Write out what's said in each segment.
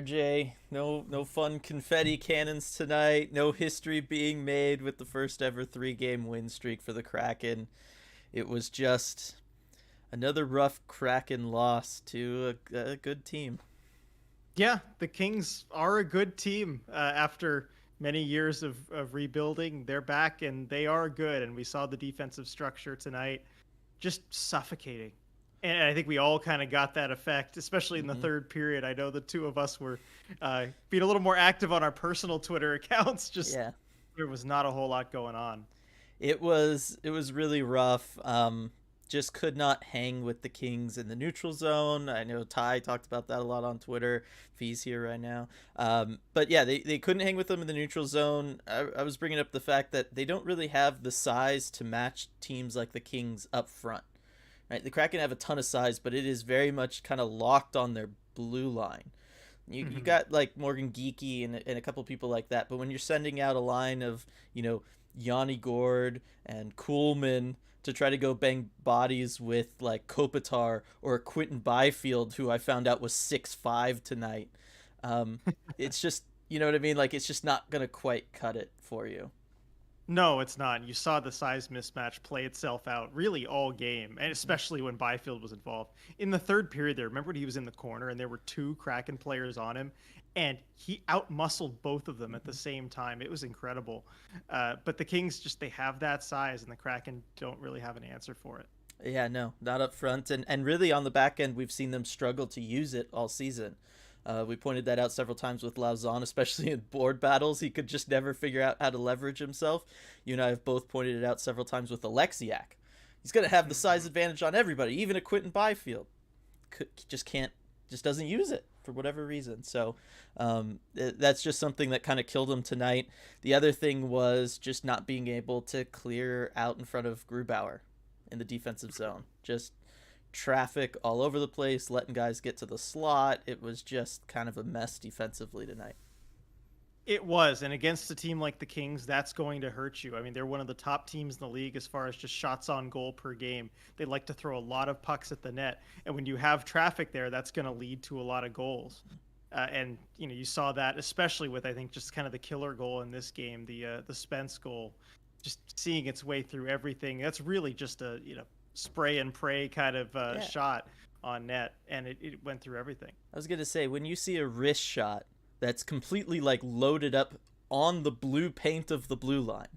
RJ, no fun confetti cannons tonight. No history being made with the first ever 3-game win streak for the Kraken. It was just another rough Kraken loss to a good team. Yeah, the Kings are a good team after many years of rebuilding. They're back and they are good. And we saw the defensive structure tonight just suffocating. And I think we all kind of got that effect, especially in the Hmm. third period. I know the two of us were being a little more active on our personal Twitter accounts. Just Yeah, there was not a whole lot going on. it was really rough. Just could not hang with the Kings in the neutral zone. I know Ty talked about that a lot on Twitter. If he's here right now. But yeah, they couldn't hang with them in the neutral zone. I was bringing up the fact that they don't really have the size to match teams like the Kings up front. Right, the Kraken have a ton of size, but it is very much kind of locked on their blue line. You Mhm. got like Morgan Geeky and a couple people like that, but when you're sending out a line of Yanni Gord and Kuhlman to try to go bang bodies with like Kopitar or Quentin Byfield, who I found out was 6'5" tonight, um, it's just you know what I mean. Like it's just not gonna quite cut it for you. No, it's not. You saw the size mismatch play itself out really all game, and especially when Byfield was involved. In the third period there, remember when he was in the corner and there were two Kraken players on him, and he outmuscled both of them at the Mm-hmm. same time. It was incredible. But the Kings just they have that size, and the Kraken don't really have an answer for it. Yeah, no, not up front, and really on the back end, we've seen them struggle to use it all season. We pointed that out several times with Lauzon, especially in board battles. He could just never figure out how to leverage himself. You and I have both pointed it out several times with Alexiak. He's going to have the size Mhm. advantage on everybody, even a Quentin Byfield. Just can't, just doesn't use it for whatever reason. So that's just something that kind of killed him tonight. The other thing was just not being able to clear out in front of Grubauer in the defensive zone. Just traffic all over the place, letting guys get to the slot. It was just kind of a mess defensively tonight. It was, and against a team like the Kings, that's going to hurt you. I mean, they're one of the top teams in the league as far as just shots on goal per game. They like to throw a lot of pucks at the net, and when you have traffic there, that's going to lead to a lot of goals. And you saw that especially with I think just kind of the killer goal in this game, the Spence goal, just seeing its way through everything. That's really just a spray and pray kind of Yeah, shot on net, and it went through everything. I was gonna say when you see a wrist shot that's completely like loaded up on the blue paint of the blue line.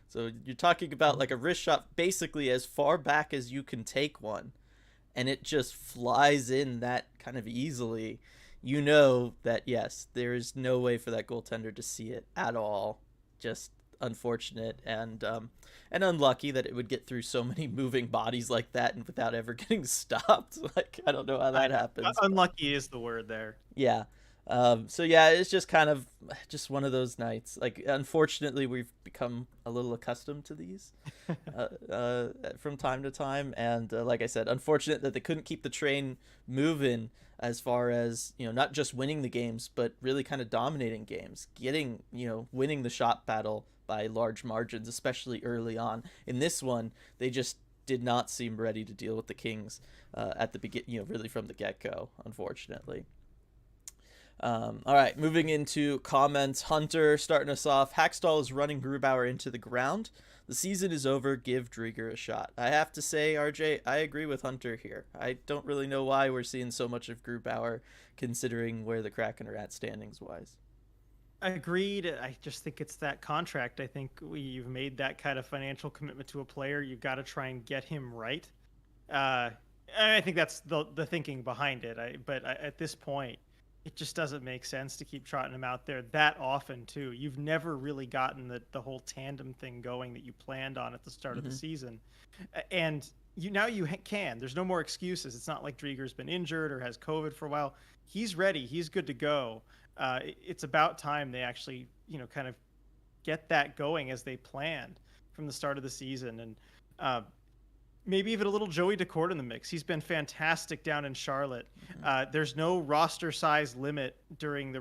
So you're talking about like a wrist shot basically as far back as you can take one, and it just flies in that kind of easily. You know that yes, there is no way for that goaltender to see it at all. Just unfortunate and unlucky that it would get through so many moving bodies like that and without ever getting stopped. Like I don't know how I that know. happens, but Unlucky is the word there. yeah. So yeah, it's just kind of just one of those nights. Like unfortunately, we've become a little accustomed to these from time to time, and like I said, unfortunate that they couldn't keep the train moving as far as not just winning the games, but really kind of dominating games, getting winning the shot battle by large margins, especially early on. In this one, they just did not seem ready to deal with the Kings at the begin, really from the get go. Unfortunately. All right, moving into comments. Hunter starting us off. Hackstall is running Grubauer into the ground. The season is over. Give Drieger a shot. I have to say, RJ, I agree with Hunter here. I don't really know why we're seeing so much of Grubauer, considering where the Kraken are at standings wise. Agreed. I just think it's that contract. I think you've made that kind of financial commitment to a player. You've got to try and get him right. Uh, I think that's the thinking behind it. At this point, it just doesn't make sense to keep trotting him out there that often too. You've never really gotten the whole tandem thing going that you planned on at the start of the Mm-hmm. season, and you can. There's no more excuses. It's not like Drieger's been injured or has COVID for a while. He's ready. He's good to go. It's about time they actually kind of get that going as they planned from the start of the season, and uh, maybe even a little Joey Daccord in the mix. He's been fantastic down in Charlotte. Mm-hmm. There's no roster size limit during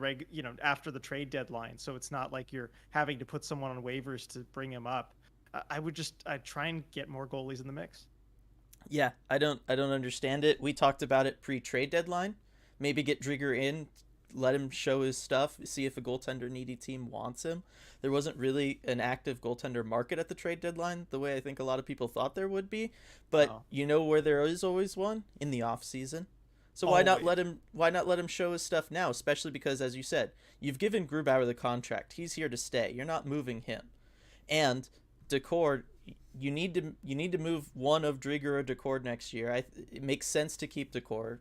after the trade deadline, so it's not like you're having to put someone on waivers to bring him up. I'd try and get more goalies in the mix. Yeah, I don't understand it. We talked about it pre-trade deadline. Maybe get Drieger in let him show his stuff, see if a goaltender needy team wants him. There wasn't really an active goaltender market at the trade deadline the way I think a lot of people thought there would be. But Oh, you know where there is always one? In the off season. So always. why not let him show his stuff now, especially because, as you said, you've given Grubauer the contract. He's here to stay. You're not moving him. And Decord, you need to move one of Drieger or Decord next year. It makes sense to keep Decord.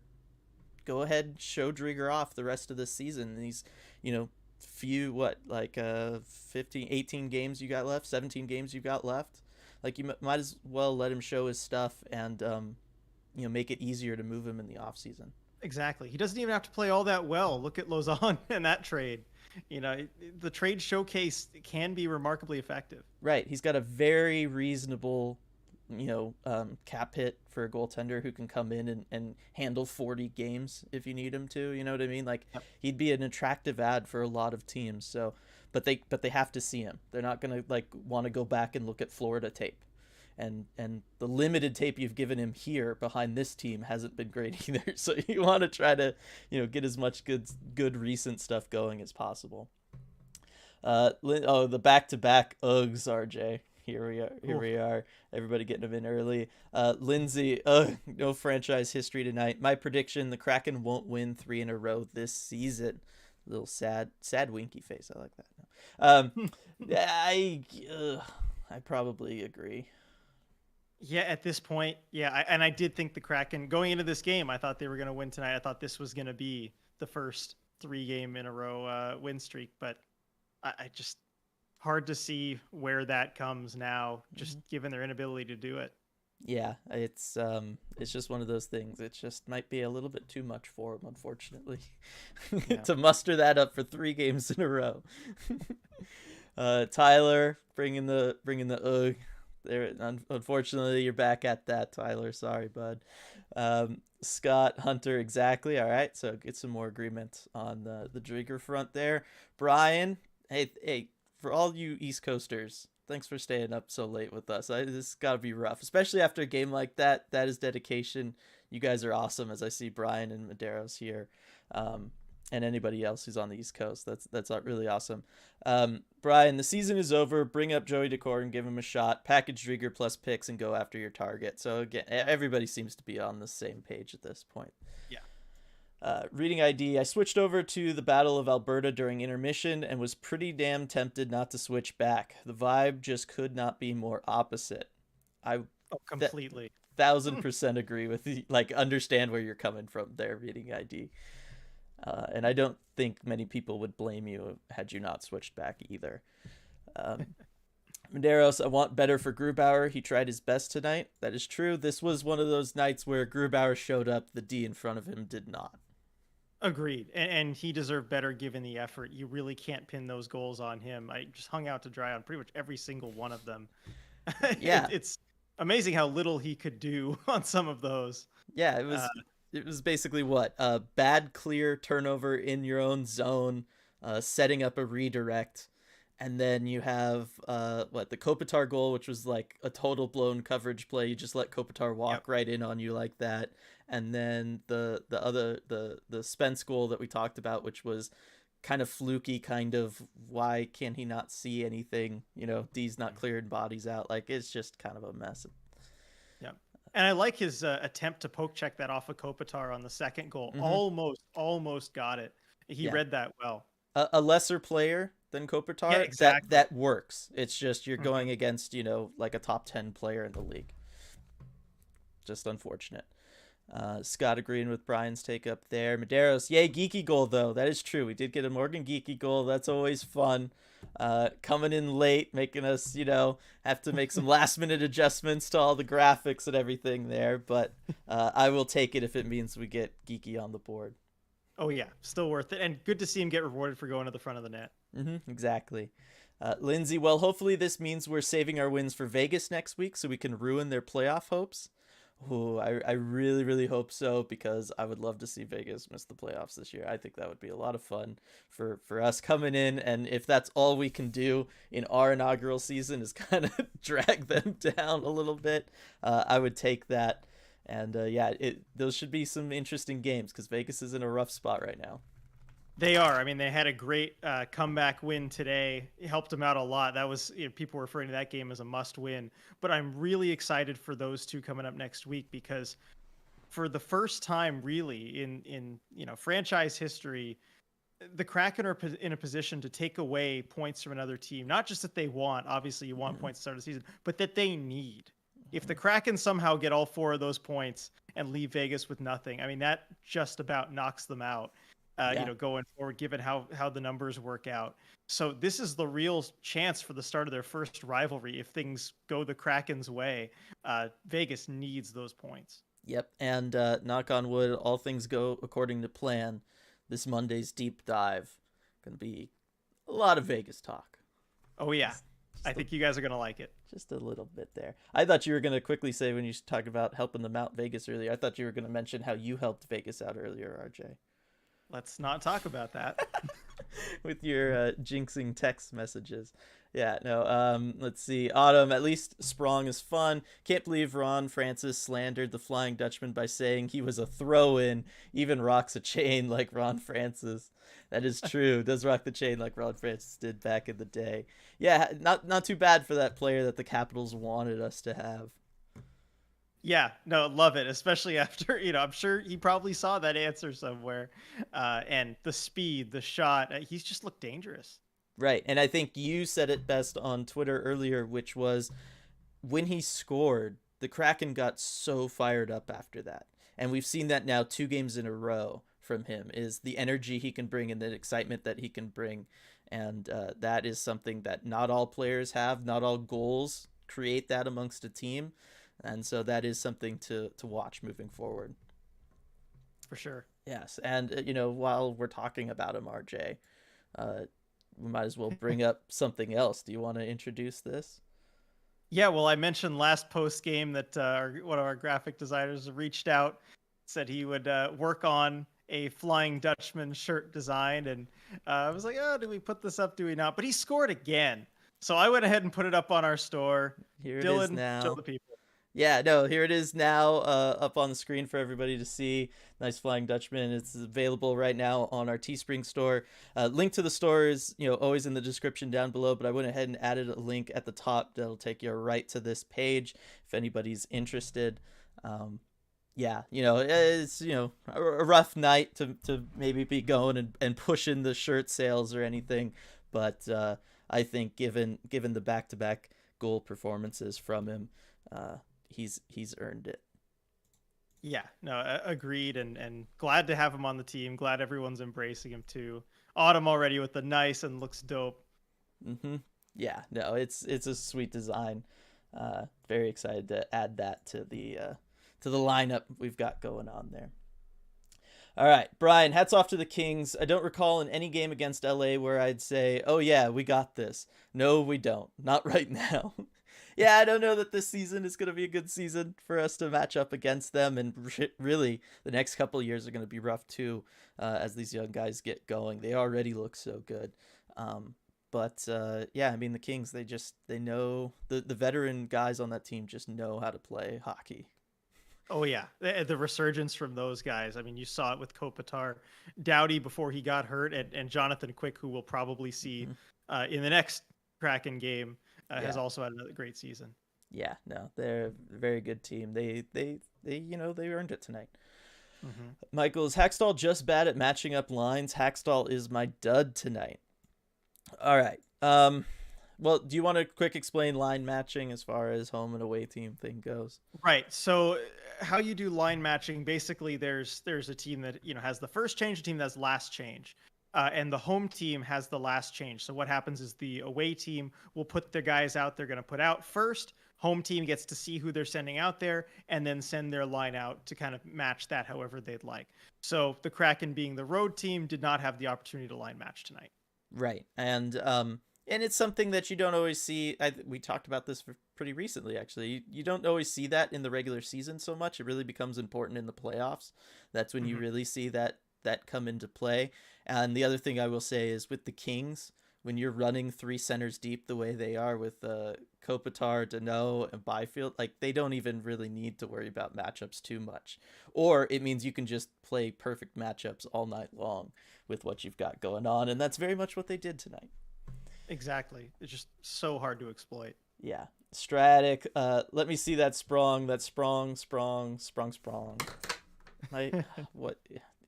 Go ahead, show Drieger off the rest of this season. These, you know, few, what, like 15, 18 games you got left, 17 games you got left. Like, you might as well let him show his stuff and, you know, make it easier to move him in the off season. Exactly. He doesn't even have to play all that well. Look at Lausanne and that trade. You know, the trade showcase can be remarkably effective. Right. He's got a very reasonable, you know, cap hit for a goaltender who can come in and handle 40 games if you need him to. You know what I mean? Like, Yep. he'd be an attractive ad for a lot of teams. So, but they have to see him. They're not gonna like want to go back and look at Florida tape. And the limited tape you've given him here behind this team hasn't been great either. So you want to try to, you know, get as much good recent stuff going as possible. The back-to-back Uggs, RJ. Here we are. Everybody getting them in early. Lindsay, no franchise history tonight. My prediction: the Kraken won't win 3 in a row this season. A little sad winky face. I like that. I probably agree. Yeah, at this point, yeah, and I did think the Kraken going into this game, I thought they were going to win tonight. I thought this was going to be the first 3-game in a row win streak, but I just hard to see where that comes now, just given their inability to do it. Yeah, it's just one of those things. It just might be a little bit too much for him, unfortunately, Yeah. to muster that up for 3 games in a row. Tyler bringing the there. Unfortunately, you're back at that, Tyler. Sorry, bud. Scott Hunter, exactly. All right, so get some more agreement on the Drieger front there. Brian, hey, for all you East Coasters, thanks for staying up so late with us. This got to be rough, especially after a game like that. That is dedication. You guys are awesome, as I see Brian and Medeiros here. And anybody else who's on the East Coast. That's really awesome. Brian, the season is over. Bring up Joey Decord and give him a shot. Package Drieger plus picks and go after your target. So again, everybody seems to be on the same page at this point. Yeah. Reading ID, I switched over to the Battle of Alberta during intermission and was pretty damn tempted not to switch back. The vibe just could not be more opposite. I Completely. 1000% agree with you. Like, understand where you're coming from there, Reading ID. And I don't think many people would blame you had you not switched back either. Medeiros, I want better for Grubauer. He tried his best tonight. That is true. This was one of those nights where Grubauer showed up. The D in front of him did not. Agreed. And he deserved better given the effort. You really can't pin those goals on him. I just hung out to dry on pretty much every single one of them. Yeah. It's amazing how little he could do on some of those. Yeah, it was basically what? A bad clear turnover in your own zone, setting up a redirect. And then you have the Kopitar goal, which was like a total blown coverage play. You just let Kopitar walk right in on you like that. And then the Spence goal that we talked about, which was kind of fluky, kind of why can he not see anything? You know, D's not cleared, body's out. Like, it's just kind of a mess. Yeah. And I like his attempt to poke check that off of Kopitar on the second goal. Mm-hmm. Almost got it. He read that well. A lesser player than Kopitar, Yeah, exactly. that works. It's just you're going against, you know, like a top 10 player in the league. Just unfortunate. Scott agreeing with Brian's take up there. Medeiros, yay, geeky goal, though. That is true. We did get a Morgan geeky goal. That's always fun. Coming in late, making us, you know, have to make some last-minute adjustments to all the graphics and everything there. But I will take it if it means we get geeky on the board. Oh, yeah. Still worth it. And good to see him get rewarded for going to the front of the net. Exactly. Lindsay, well, hopefully this means we're saving our wins for Vegas next week so we can ruin their playoff hopes. Oh, I really, really hope so, because I would love to see Vegas miss the playoffs this year. I think that would be a lot of fun for us coming in, and if that's all we can do in our inaugural season is kind of drag them down a little bit, I would take that. And those should be some interesting games, because Vegas is in a rough spot right now. They are. I mean, they had a great comeback win today. It helped them out a lot. That was, people were referring to that game as a must win. But I'm really excited for those two coming up next week because for the first time, really in franchise history, the Kraken are in a position to take away points from another team. Not just that they want. Obviously, you want points to start the season, but that they need. If the Kraken somehow get all 4 of those points and leave Vegas with nothing, I mean, that just about knocks them out. Yeah. Going forward, given how the numbers work out. So this is the real chance for the start of their first rivalry. If things go the Kraken's way, Vegas needs those points. Yep. And knock on wood, all things go according to plan. This Monday's deep dive gonna be a lot of Vegas talk. Oh yeah, I think you guys are gonna like it. Just a little bit there. I thought you were gonna quickly say when you talked about helping them out Vegas earlier. I thought you were gonna mention how you helped Vegas out earlier, RJ. Let's not talk about that. With your jinxing text messages. Yeah, no, let's see. Autumn, at least Sprong is fun. Can't believe Ron Francis slandered the Flying Dutchman by saying he was a throw-in, even rocks a chain like Ron Francis. That is true. Does rock the chain like Ron Francis did back in the day. Yeah, not too bad for that player that the Capitals wanted us to have. Yeah, no, love it. Especially after, I'm sure he probably saw that answer somewhere. And the speed, the shot, he's just looked dangerous. Right. And I think you said it best on Twitter earlier, which was when he scored, the Kraken got so fired up after that. And we've seen that now 2 games in a row from him, is the energy he can bring and the excitement that he can bring. And that is something that not all players have. Not all goals create that amongst a team. And so that is something to watch moving forward. For sure. Yes. And, while we're talking about him, RJ, we might as well bring up something else. Do you want to introduce this? Yeah, well, I mentioned last post game that one of our graphic designers reached out, said he would work on a Flying Dutchman shirt design. And I was like, oh, do we put this up? Do we not? But he scored again. So I went ahead and put it up on our store. Here Dylan, it is now. show the people. Yeah, no, here it is now, up on the screen for everybody to see. Nice Flying Dutchman. It's available right now on our Teespring store. Link to the store is, always in the description down below, but I went ahead and added a link at the top that'll take you right to this page if anybody's interested. Yeah, it's, a rough night to maybe be going and pushing the shirt sales or anything, but I think given the back-to-back goal performances from him, he's earned it. Yeah, no, agreed, and glad to have him on the team. Glad everyone's embracing him too. Autumn already with the nice and looks dope. Yeah, no, it's a sweet design. Very excited to add that to the lineup we've got going on there. All right, Brian, hats off to the Kings. I don't recall in any game against LA where I'd say, oh yeah, we got this. No, we don't. Not right now. Yeah, I don't know that this season is going to be a good season for us to match up against them. And really, the next couple of years are going to be rough too, as these young guys get going. They already look so good. But yeah, I mean, the Kings, they know, the veteran guys on that team just know how to play hockey. Oh yeah, the resurgence from those guys. I mean, you saw it with Kopitar, Doughty before he got hurt, and Jonathan Quick, who we'll probably see in the next Kraken game. Has also had another great season. Yeah, no, they're a very good team. They earned it tonight. Michael, is Hackstall just bad at matching up lines? Hackstall is my dud tonight. All right. Well, do you want to quick explain line matching as far as home and away team thing goes? Right. So how you do line matching, basically there's a team that, has the first change, a team that has last change. And the home team has the last change. So what happens is the away team will put their guys out they're going to put out first. Home team gets to see who they're sending out there and then send their line out to kind of match that however they'd like. So the Kraken, being the road team, did not have the opportunity to line match tonight. Right. And it's something that you don't always see. We talked about this pretty recently, actually. You don't always see that in the regular season so much. It really becomes important in the playoffs. That's when you really see that come into play. And the other thing I will say is with the Kings, when you're running 3 centers deep the way they are with Kopitar, Danault, and Byfield, like they don't even really need to worry about matchups too much. Or it means you can just play perfect matchups all night long, with what you've got going on, and that's very much what they did tonight. Exactly. It's just so hard to exploit. Yeah. Stratic, let me see that sprong. What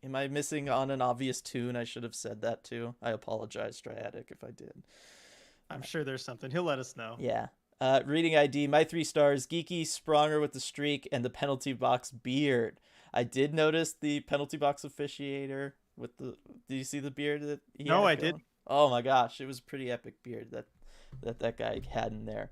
am I missing on an obvious tune? I should have said that too. I apologize, Stratic, if I did. I'm sure there's something. He'll let us know. Yeah. Reading ID, my 3 stars, Geeky, Spronger with the streak, and the penalty box beard. I did notice the penalty box officiator with the. Do you see the beard that he No, had I going? did. Oh my gosh, it was a pretty epic beard that guy had in there.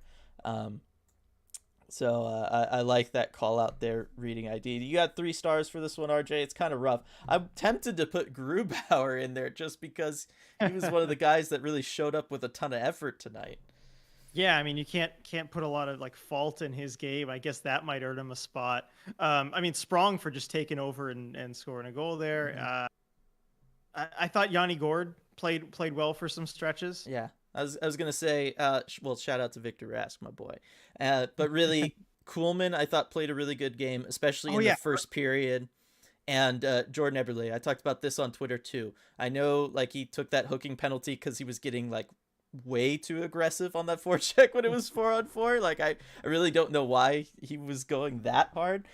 So I like that call out there, reading ID. You got 3 stars for this one, RJ. It's kind of rough. I'm tempted to put Grubauer in there just because he was one of the guys that really showed up with a ton of effort tonight. Yeah, I mean, you can't put a lot of like fault in his game. I guess that might earn him a spot. I mean, Sprong for just taking over and scoring a goal there. Mm-hmm. I thought Yanni Gord played well for some stretches. Yeah, I was gonna say, well, shout out to Victor Rask, my boy. But really, Kuhlman, I thought played a really good game, especially in the first period. And Jordan Eberle, I talked about this on Twitter too. I know, like, he took that hooking penalty because he was getting like way too aggressive on that forecheck when it was 4-on-4. Like, I really don't know why he was going that hard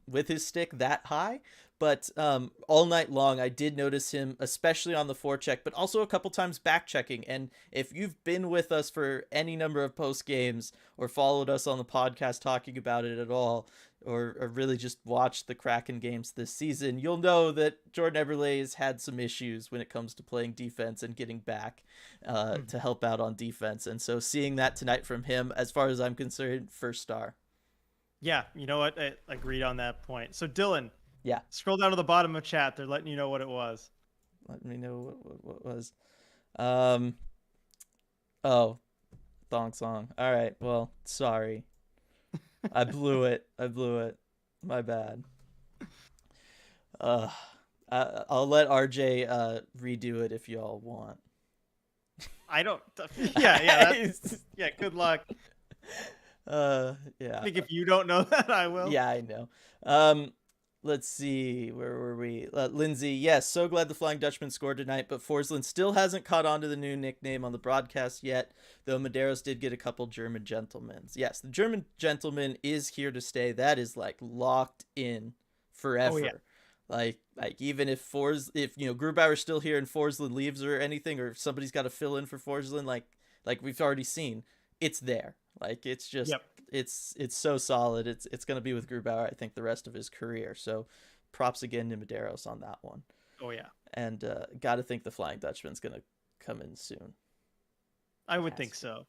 with his stick that high. But all night long, I did notice him, especially on the forecheck, but also a couple times back checking. And if you've been with us for any number of post games or followed us on the podcast talking about it at all, or really just watched the Kraken games this season, you'll know that Jordan Eberle has had some issues when it comes to playing defense and getting back to help out on defense. And so seeing that tonight from him, as far as I'm concerned, 1st star. Yeah, you know what? I agreed on that point. So Dylan, yeah, scroll down to the bottom of chat. They're letting you know what it was. Let me know what was. Oh, thong song. All right. Well, sorry. I blew it. My bad. I'll let RJ redo it if y'all want. I don't. Yeah. Yeah. Good luck. Yeah. I think if you don't know that, I will. Yeah, I know. Let's see. Where were we? Lindsay, yes, so glad the Flying Dutchman scored tonight, but Forsland still hasn't caught on to the new nickname on the broadcast yet, though Medeiros did get a couple German gentlemen. Yes, the German gentleman is here to stay. That is like locked in forever. Oh, yeah. Like even if Grubauer's still here and Forsland leaves or anything, or if somebody's got to fill in for Forsland, like we've already seen, it's there. Like, it's just, it's so solid. It's going to be with Grubauer, I think, the rest of his career. So props again to Medeiros on that one. Oh, yeah. And got to think the Flying Dutchman's going to come in soon. I would think so.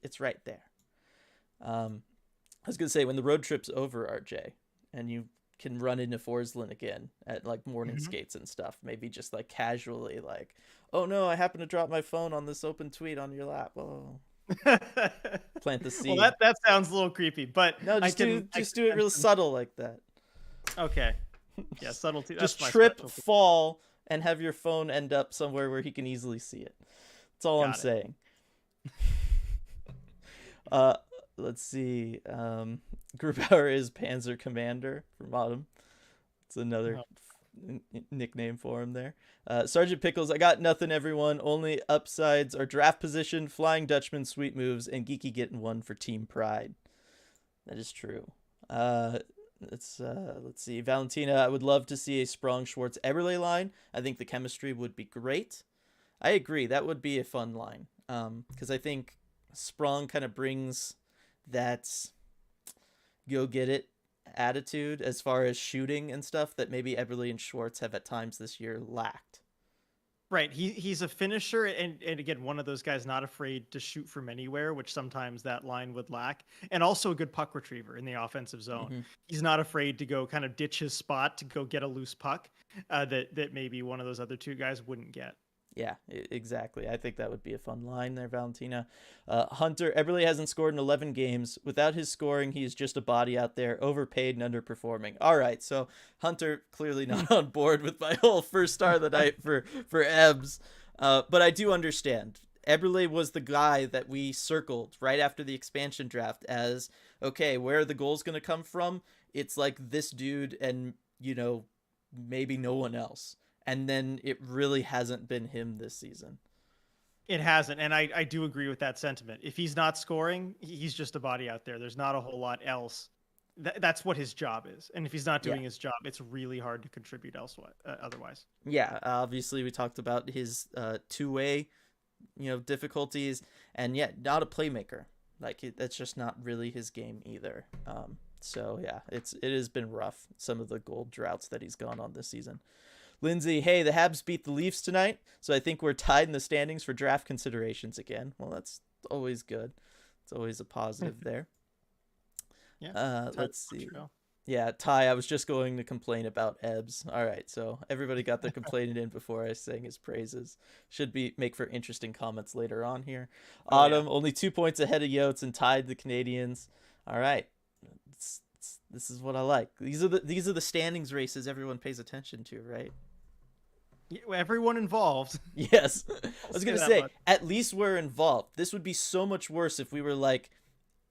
It's right there. I was going to say, when the road trip's over, RJ, and you can run into Forsland again at like morning skates and stuff, maybe just like casually like, oh no, I happened to drop my phone on this open tweet on your lap. Oh. Plant the seed. Well, that sounds a little creepy, but no, just do it real subtle like that. Okay. Yeah, subtlety. Just trip, fall, and have your phone end up somewhere where he can easily see it. That's all I'm saying. Let's see. Grubauer is Panzer Commander from Autumn. It's another nickname for him there. Sergeant Pickles, I got nothing, everyone. Only upsides are draft position, Flying Dutchman, sweet moves, and Geeky getting one for team pride. That is true. Let's see. Valentina, I would love to see a Sprong Schwartz Eberle line. I think the chemistry would be great. I agree. That would be a fun line. Because I think Sprong kind of brings that go get it attitude as far as shooting and stuff that maybe Eberle and Schwartz have at times this year lacked. Right. He's a finisher and again, one of those guys not afraid to shoot from anywhere, which sometimes that line would lack, and also a good puck retriever in the offensive zone. He's not afraid to go kind of ditch his spot to go get a loose puck that maybe one of those other two guys wouldn't get. Yeah, exactly. I think that would be a fun line there, Valentina. Hunter, Eberle hasn't scored in 11 games. Without his scoring, he's just a body out there, overpaid and underperforming. All right, so Hunter clearly not on board with my whole 1st star of the night for Ebbs. But I do understand. Eberle was the guy that we circled right after the expansion draft as, okay, where are the goals going to come from? It's like this dude and, maybe no one else. and then it really hasn't been him this season. It hasn't, and I do agree with that sentiment. If he's not scoring, he's just a body out there. There's not a whole lot else. That's what his job is, and if he's not Yeah. doing his job, it's really hard to contribute elsewhere. Otherwise, Yeah, obviously we talked about his two-way, difficulties, and yet not a playmaker. Like that's just not really his game either. So yeah, it has been rough. Some of the goal droughts that he's gone on this season. Lindsay, hey, the Habs beat the Leafs tonight, so I think we're tied in the standings for draft considerations again. Well, that's always good. It's always a positive there. yeah. Let's see. Yeah, Ty, I was just going to complain about Ebbs. All right, so everybody got their complaining in before I sang his praises. Should be make for interesting comments later on here. Autumn, only 2 points ahead of Yotes and tied the Canadians. All right, this is what I like. These are the standings races everyone pays attention to, right? Everyone involved. Yes. I was going to say, at least we're involved. This would be so much worse if we were like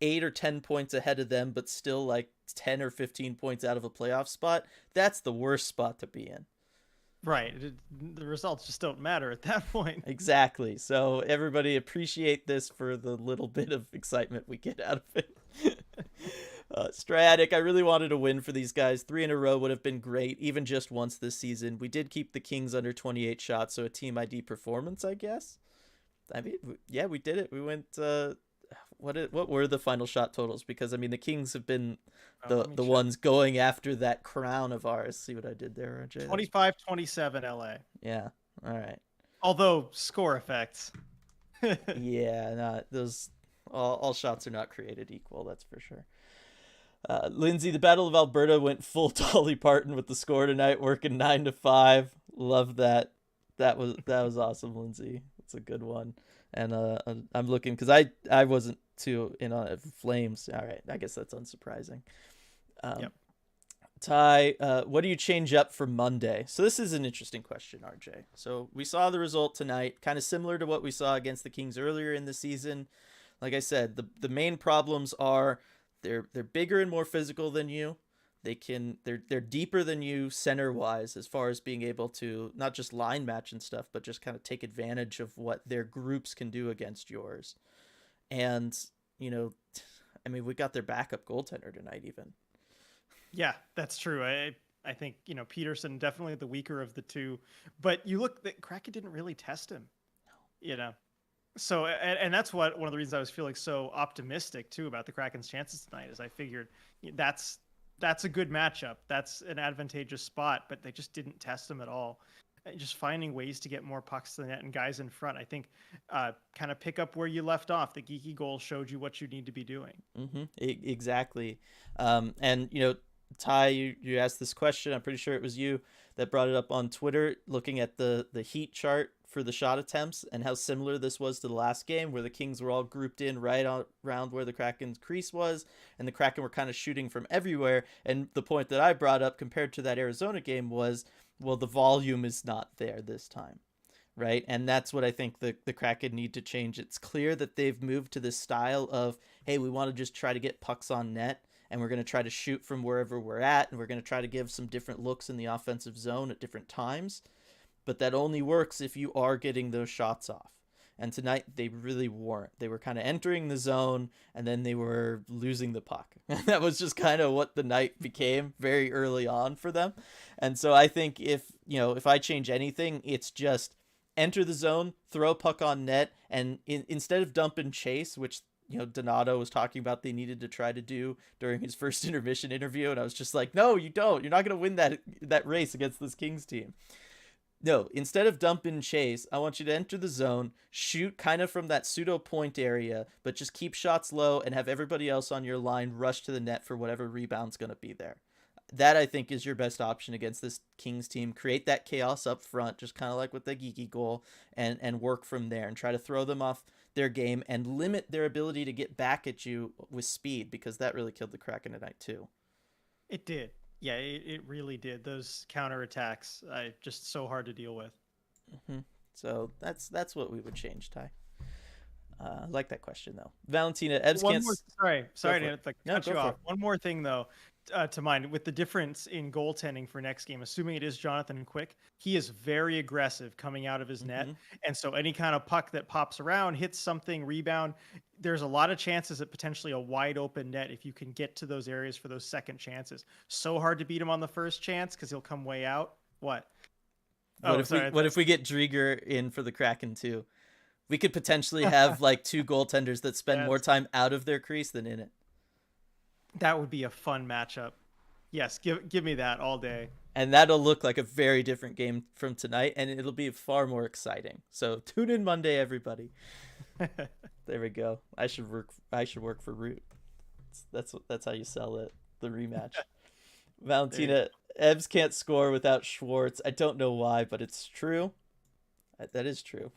8 or 10 points ahead of them, but still like 10 or 15 points out of a playoff spot. That's the worst spot to be in. Right. The results just don't matter at that point. Exactly. So everybody appreciate this for the little bit of excitement we get out of it. Stratic, I really wanted to win for these guys. 3 in a row would have been great, even just once this season. We did keep the Kings under 28 shots, so a team ID performance, I guess. I mean, yeah, we did it. We went. What were the final shot totals? Because I mean, the Kings have been the ones going after that crown of ours. See what I did there, RJ? 25-27 LA. Yeah. All right. Although score effects. Yeah, not those. All shots are not created equal. That's for sure. Lindsay, the Battle of Alberta went full Dolly Parton with the score tonight, working 9-5. Love that. That was awesome, Lindsay. It's a good one. And I'm looking because I wasn't too in on it. Flames. All right, I guess that's unsurprising. Yep. Ty, what do you change up for Monday? So this is an interesting question, RJ. So we saw the result tonight, kind of similar to what we saw against the Kings earlier in the season. Like I said, the main problems are they're bigger and more physical than you. They're deeper than you center wise as far as being able to not just line match and stuff, but just kind of take advantage of what their groups can do against yours. And, I mean, we got their backup goaltender tonight even. Yeah, that's true. I think, Peterson definitely the weaker of the two, but you look that Kraken didn't really test him. No. So, and that's one of the reasons I was feeling so optimistic too about the Kraken's chances tonight, is I figured that's a good matchup. That's an advantageous spot, but they just didn't test them at all. Just finding ways to get more pucks to the net and guys in front. I think kind of pick up where you left off. The geeky goal showed you what you need to be doing. Mm-hmm. Exactly. And, Ty, you asked this question. I'm pretty sure it was you that brought it up on Twitter, looking at the heat chart for the shot attempts and how similar this was to the last game, where the Kings were all grouped in right around where the Kraken's crease was, and the Kraken were kind of shooting from everywhere. And the point that I brought up compared to that Arizona game was, well, the volume is not there this time, right? And that's what I think the Kraken need to change. It's clear that they've moved to this style of, hey, we want to just try to get pucks on net, and we're going to try to shoot from wherever we're at, and we're going to try to give some different looks in the offensive zone at different times. But that only works if you are getting those shots off. And tonight, they really weren't. They were kind of entering the zone, and then they were losing the puck. And that was just kind of what the night became very early on for them. And so I think if I change anything, it's just enter the zone, throw puck on net, and instead of dump and chase, which Donato was talking about they needed to try to do during his first intermission interview, and I was just like, no, you don't. You're not going to win that race against this Kings team. No, instead of dump and chase, I want you to enter the zone, shoot kind of from that pseudo point area, but just keep shots low and have everybody else on your line rush to the net for whatever rebound's going to be there. That, I think, is your best option against this Kings team. Create that chaos up front, just kind of like with the geeky goal, and work from there and try to throw them off their game and limit their ability to get back at you with speed, because that really killed the Kraken tonight too. It did. Yeah, it really did. Those counterattacks, just so hard to deal with. Mm-hmm. So that's what we would change, Ty. I like that question though. Valentina, Ebs One can't. more, Go sorry for it. to like No, cut go you for off. it. One more thing though, to mind with the difference in goaltending for next game. Assuming it is Jonathan Quick, he is very aggressive coming out of his net, Hmm. and so any kind of puck that pops around, hits something, rebound, there's a lot of chances at potentially a wide open net if you can get to those areas for those second chances. So hard to beat him on the first chance because he'll come way out. What? What Oh, if we sorry. what if That's we get Drieger in for the Kraken too? We could potentially have like two goaltenders that spend more that's time out of their crease than in it. that would be a fun matchup. Yes, give me that all day. And that'll look like a very different game from tonight, and it'll be far more exciting. So tune in Monday, everybody. There we go. I should work. I should work for Root. That's how you sell it. The rematch. There you go. Valentina, Evs can't score without Schwartz. I don't know why, but it's true. That is true.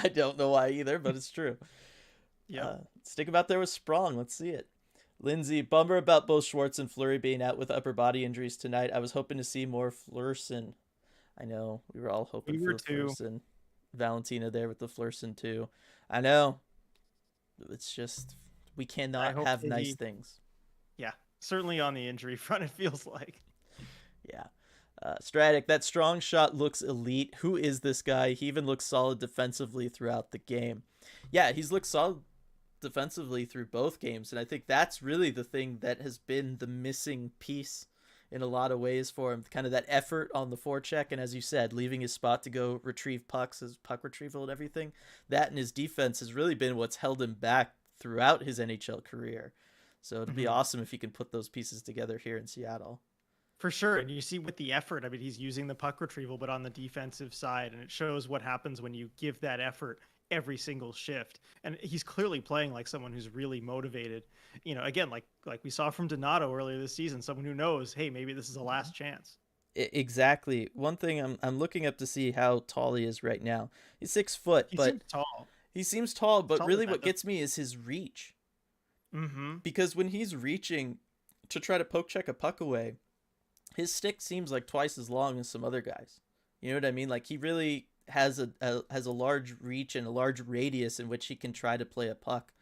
I don't know why either, but it's true. Yep. Stick him out there with Sprong. Let's see it. Lindsay, bummer about both Schwartz and Fleury being out with upper body injuries tonight. I was hoping to see more Flurson. I know we were all hoping We were for too. Flurson. Valentina there with the Flurson too. I know. It's just we I cannot hope have that nice things. yeah, certainly on the injury front, it feels like. Yeah. Stratic, that strong shot looks elite. Who is this guy? He even looks solid defensively throughout the game. Yeah, he's looked solid defensively through both games, and I think that's really the thing that has been the missing piece in a lot of ways for him. Kind of that effort on the forecheck, and as you said, leaving his spot to go retrieve pucks, his puck retrieval and everything. That and his defense has really been what's held him back throughout his NHL career. So it'll be Mhm. awesome if he can put those pieces together here in Seattle. For sure. And you see with the effort, I mean, he's using the puck retrieval, but on the defensive side, and it shows what happens when you give that effort every single shift. And he's clearly playing like someone who's really motivated. You know, again, like we saw from Donato earlier this season, someone who knows, hey, maybe this is a last chance. Exactly. One thing I'm looking up to see how tall he is right now. He's 6 foot, He but seems tall. he seems tall. But Taller really, than what gets me is his reach. Mm-hmm. Because when he's reaching to try to poke check a puck away, his stick seems like twice as long as some other guys. You know what I mean? Like he really has a large reach and a large radius in which he can try to play a puck.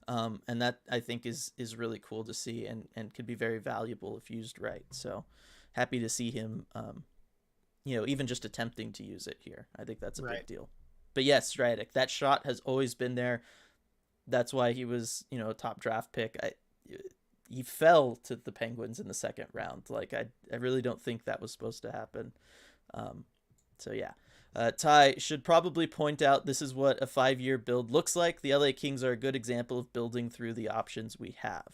And that I think is really cool to see and could be very valuable if used right. So happy to see him, even just attempting to use it here. I think that's a Right. big deal. But yes, Stratic, that shot has always been there. That's why he was, a top draft pick. He fell to the Penguins in the second round. Like I really don't think that was supposed to happen. So yeah. Ty should probably point out this is what a 5-year build looks like. The LA Kings are a good example of building through the options we have.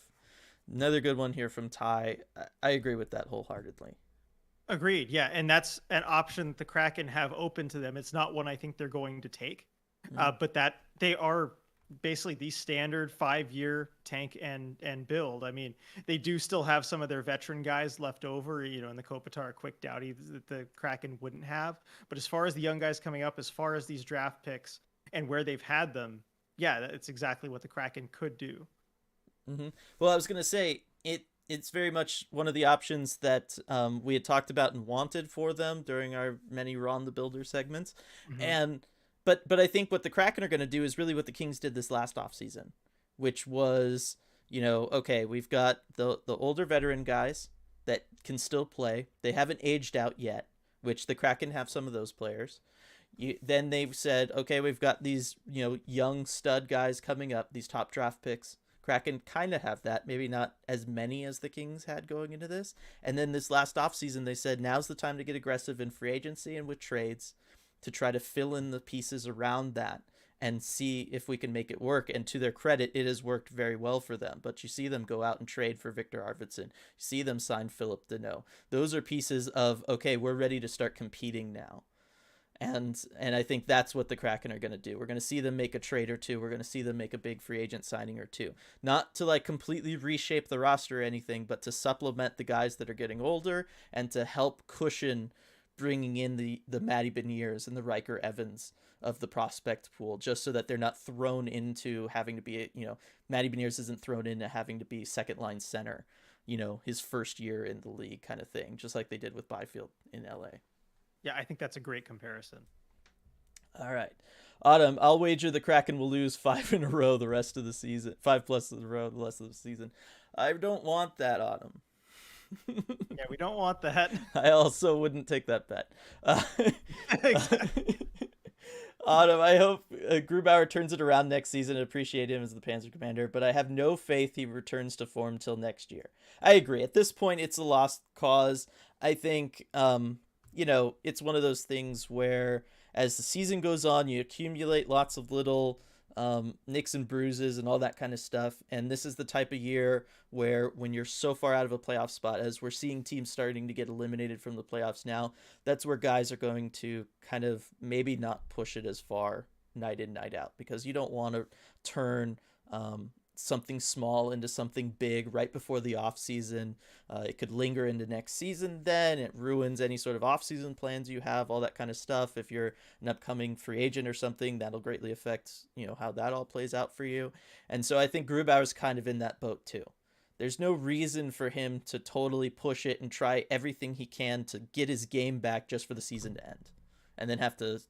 Another good one here from Ty. I agree with that wholeheartedly. Agreed. Yeah. And that's an option the Kraken have open to them. It's not one I think they're going to take, Mm-hmm. but that they are basically the standard 5-year tank and build. I mean, they do still have some of their veteran guys left over, in the Kopitar, Quick, Doughty that the Kraken wouldn't have. But as far as the young guys coming up, as far as these draft picks and where they've had them, yeah, it's exactly what the Kraken could do. Mm-hmm. Well, I was gonna say it's very much one of the options that we had talked about and wanted for them during our many Ron the Builder segments, Hmm. and but I think what the Kraken are going to do is really what the Kings did this last offseason, which was okay, we've got the older veteran guys that can still play. They haven't aged out yet, which the Kraken have some of those players. Then they've said, okay, we've got these young stud guys coming up, these top draft picks. Kraken kind of have that, maybe not as many as the Kings had going into this. And then this last offseason, they said now's the time to get aggressive in free agency and with trades to try to fill in the pieces around that and see if we can make it work. And to their credit, it has worked very well for them. But you see them go out and trade for Victor Arvidsson. You see them sign Philip Deneau. Those are pieces of, okay, we're ready to start competing now. And I think that's what the Kraken are going to do. We're going to see them make a trade or two. We're going to see them make a big free agent signing or two. Not to like completely reshape the roster or anything, but to supplement the guys that are getting older and to help cushion bringing in the Matty Beniers and the Riker Evans of the prospect pool, just so that they're not thrown into having to be, Matty Beniers isn't thrown into having to be second line center, his first year in the league kind of thing, just like they did with Byfield in LA. Yeah, I think that's a great comparison. All right. Autumn, I'll wager the Kraken will lose 5 in a row the rest of the season. 5+ in a row the rest of the season. I don't want that, Autumn. Yeah, we don't want that. I also wouldn't take that bet. Exactly. Autumn, I hope Grubauer turns it around next season and appreciate him as the Panzer commander, but I have no faith he returns to form till next year. I agree. At this point, it's a lost cause. I think, it's one of those things where as the season goes on, you accumulate lots of little nicks and bruises and all that kind of stuff. And this is the type of year where when you're so far out of a playoff spot, as we're seeing teams starting to get eliminated from the playoffs now, that's where guys are going to kind of maybe not push it as far night in, night out, because you don't want to turn something small into something big right before the off season. It could linger into next season. Then it ruins any sort of off season plans you have, all that kind of stuff. If you're an upcoming free agent or something, that'll greatly affect how that all plays out for you. And so I think Grubauer's kind of in that boat too. There's no reason for him to totally push it and try everything he can to get his game back just for the season to end, and then have to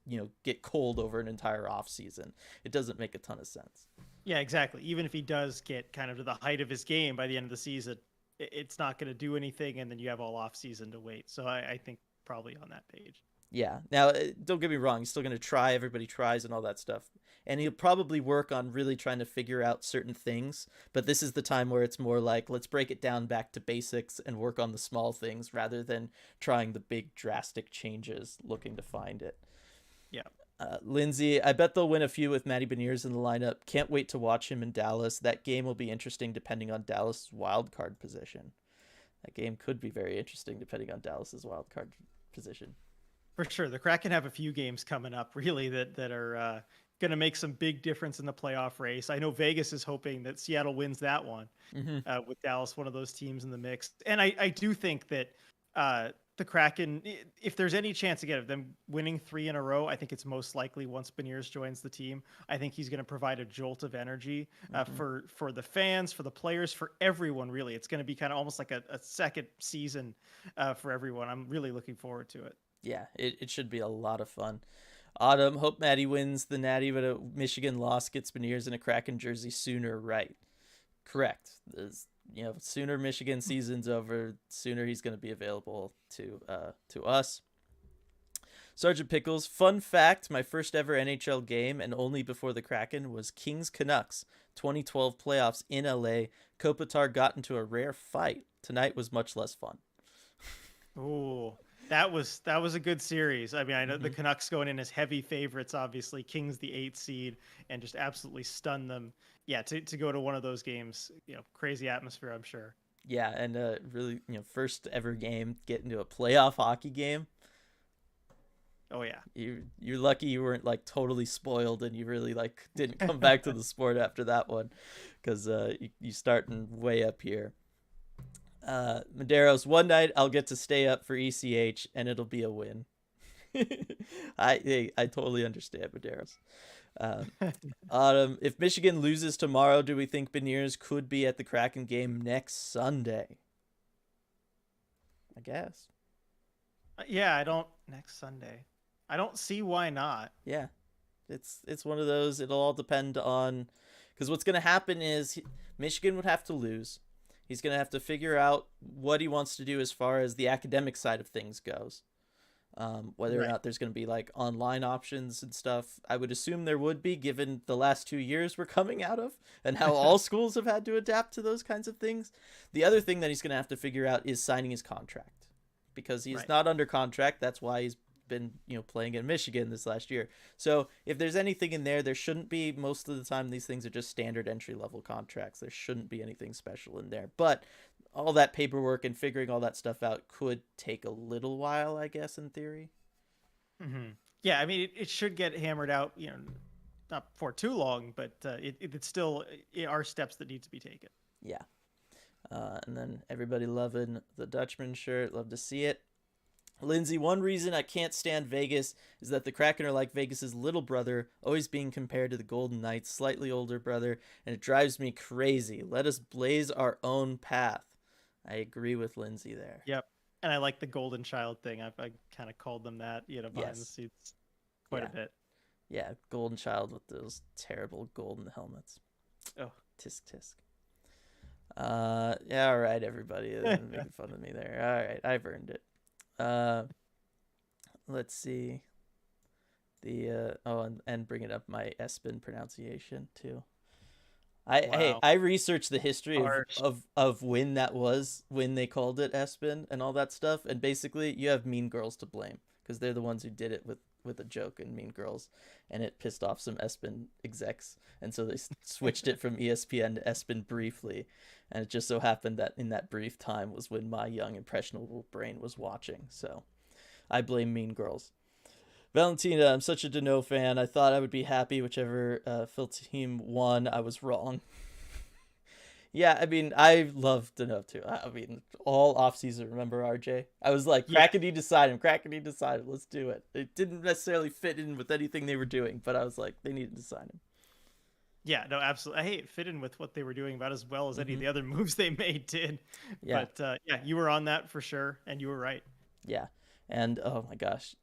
get cold over an entire off season. It doesn't make a ton of sense. Yeah, exactly. Even if he does get kind of to the height of his game by the end of the season, it's not going to do anything, and then you have all off season to wait. So I think probably on that page. Yeah. Now, don't get me wrong. He's still going to try. Everybody tries and all that stuff. And he'll probably work on really trying to figure out certain things. But this is the time where it's more like, let's break it down back to basics and work on the small things rather than trying the big drastic changes, looking to find it. Yeah. Lindsay, I bet they'll win a few with Matty Beniers in the lineup. Can't wait to watch him in Dallas. That game will be interesting depending on Dallas' wild card position. That game could be very interesting depending on Dallas's wild card position. For sure. The Kraken have a few games coming up really that are going to make some big difference in the playoff race. I know Vegas is hoping that Seattle wins that one with Dallas, one of those teams in the mix. And I do think that the Kraken, if there's any chance again of them winning 3 in a row, I think it's most likely once Beniers joins the team. I think he's going to provide a jolt of energy for the fans, for the players, for everyone. Really, it's going to be kind of almost like a second season for everyone. I'm really looking forward to it. Yeah, it should be a lot of fun. Autumn, hope Matty wins the Natty, but a Michigan loss gets Beniers in a Kraken jersey sooner. Right? Correct. Sooner Michigan season's over, sooner he's going to be available to us. Sergeant Pickles, fun fact, my first ever NHL game, and only before the Kraken, was Kings Canucks 2012 playoffs in LA. Kopitar got into a rare fight. Tonight was much less fun. Oh, that was a good series. I mean, I know the Canucks going in as heavy favorites, obviously. Kings the 8th seed, and just absolutely stun them. Yeah, to go to one of those games, crazy atmosphere, I'm sure. Yeah, and really, first ever game, get into a playoff hockey game. Oh yeah. You're lucky you weren't like totally spoiled and you really like didn't come back to the sport after that one, because you starting way up here. Maderos, one night I'll get to stay up for ECH and it'll be a win. I totally understand, Maderos. Autumn, if Michigan loses tomorrow, do we think Beniers could be at the Kraken game next Sunday? I guess. Next Sunday. I don't see why not. Yeah. It's one of those, it'll all depend on, because what's going to happen is Michigan would have to lose. He's going to have to figure out what he wants to do as far as the academic side of things goes. Whether or not there's going to be like online options and stuff. I would assume there would be, given the last 2 years we're coming out of and how all schools have had to adapt to those kinds of things. The other thing that he's going to have to figure out is signing his contract, because he's not under contract. That's why he's been playing in Michigan this last year. So if there's anything in there shouldn't be. Most of the time these things are just standard entry level contracts. There shouldn't be anything special in there, but all that paperwork and figuring all that stuff out could take a little while, I guess, in theory. Yeah, I mean it should get hammered out, not for too long, but it's still are steps that need to be taken. Yeah. And then everybody loving the Dutchman shirt, love to see it. Lindsay, one reason I can't stand Vegas is that the Kraken are like Vegas's little brother, always being compared to the Golden Knights' slightly older brother, and it drives me crazy. Let us blaze our own path. I agree with Lindsay there. Yep. And I like the golden child thing. I kind of called them that, behind the scenes quite a bit. Yeah, Golden Child with those terrible golden helmets. Oh. Tisk tisk. Yeah, all right, everybody. Making fun of me there. All right, I've earned it. Let's see. And bringing up my Espen pronunciation too. Wow. I researched the history Harsh. of when that was, when they called it Espen and all that stuff, and basically you have Mean Girls to blame because they're the ones who did it with a joke in Mean Girls, and it pissed off some Espen execs, and so they switched it from ESPN to Espen briefly, and it just so happened that in that brief time was when my young impressionable brain was watching, so I blame Mean Girls. Valentina, I'm such a Deneau fan. I thought I would be happy whichever Phil team won. I was wrong. Yeah, I mean, I love Deneau too. I mean, all offseason, remember RJ? I was like, Yeah. Kraken, decide him. Kraken, decide him. Let's do it. It didn't necessarily fit in with anything they were doing, but I was like, they needed to sign him. Yeah, no, absolutely. Hey, it fit in with what they were doing about as well as any of the other moves they made did. Yeah. But yeah, you were on that for sure, and you were right. Yeah. And oh my gosh,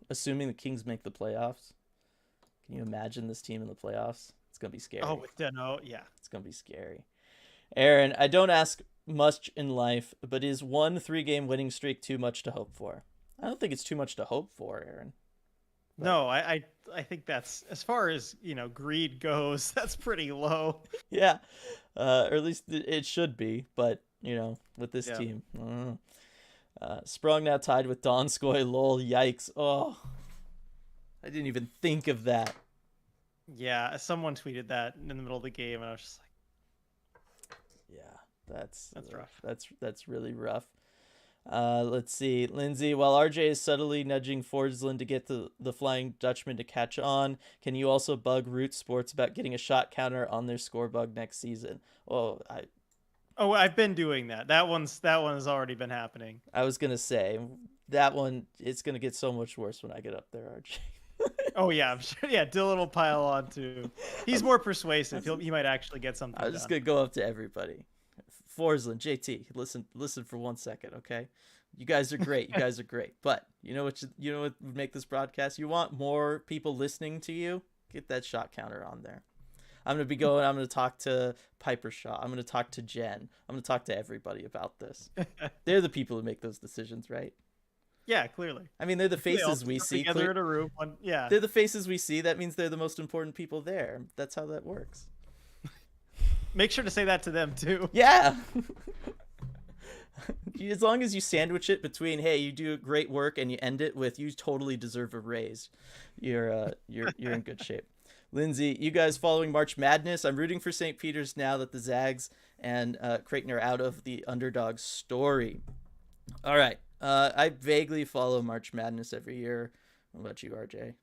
assuming the Kings make the playoffs, can you imagine this team in the playoffs? It's gonna be scary. Oh, with Deneau, yeah. It's gonna be scary. Aaron, I don't ask much in life, but is 1 3-game winning streak too much to hope for? I don't think it's too much to hope for, Aaron. But... No, I think that's, as far as greed goes, that's pretty low. Yeah, or at least it should be. But with this team, Sprung now tied with Donskoy. Lol, yikes! Oh, I didn't even think of that. Yeah, someone tweeted that in the middle of the game, and I was just like, yeah, that's rough. That's really rough. Let's see. Lindsay, while RJ is subtly nudging Forsland to get the Flying Dutchman to catch on, can you also bug Root Sports about getting a shot counter on their score bug next season? Oh, I've been doing that. That one has already been happening. I was gonna say that one. It's gonna get so much worse when I get up there, RJ. Oh yeah, I'm sure. Yeah, Dylan will pile on too. He's more persuasive. He might actually get something. I'm just gonna go up to everybody. Forsland, JT, listen for 1 second, okay? You guys are great. You guys are great. But you know what would make this broadcast? You want more people listening to you? Get that shot counter on there. I'm going to talk to Piper Shaw. I'm going to talk to Jen. I'm going to talk to everybody about this. They're the people who make those decisions, right? Yeah, clearly. I mean, they're the faces we see. Together in a room. Yeah. They're the faces we see. That means they're the most important people there. That's how that works. Make sure to say that to them too. Yeah. As long as you sandwich it between, hey, you do great work, and you end it with, you totally deserve a raise, you're in good shape. Lindsay, you guys following March Madness? I'm rooting for St. Peter's now that the Zags and Kraken are out of the underdog story. All right. I vaguely follow March Madness every year. What about you, RJ?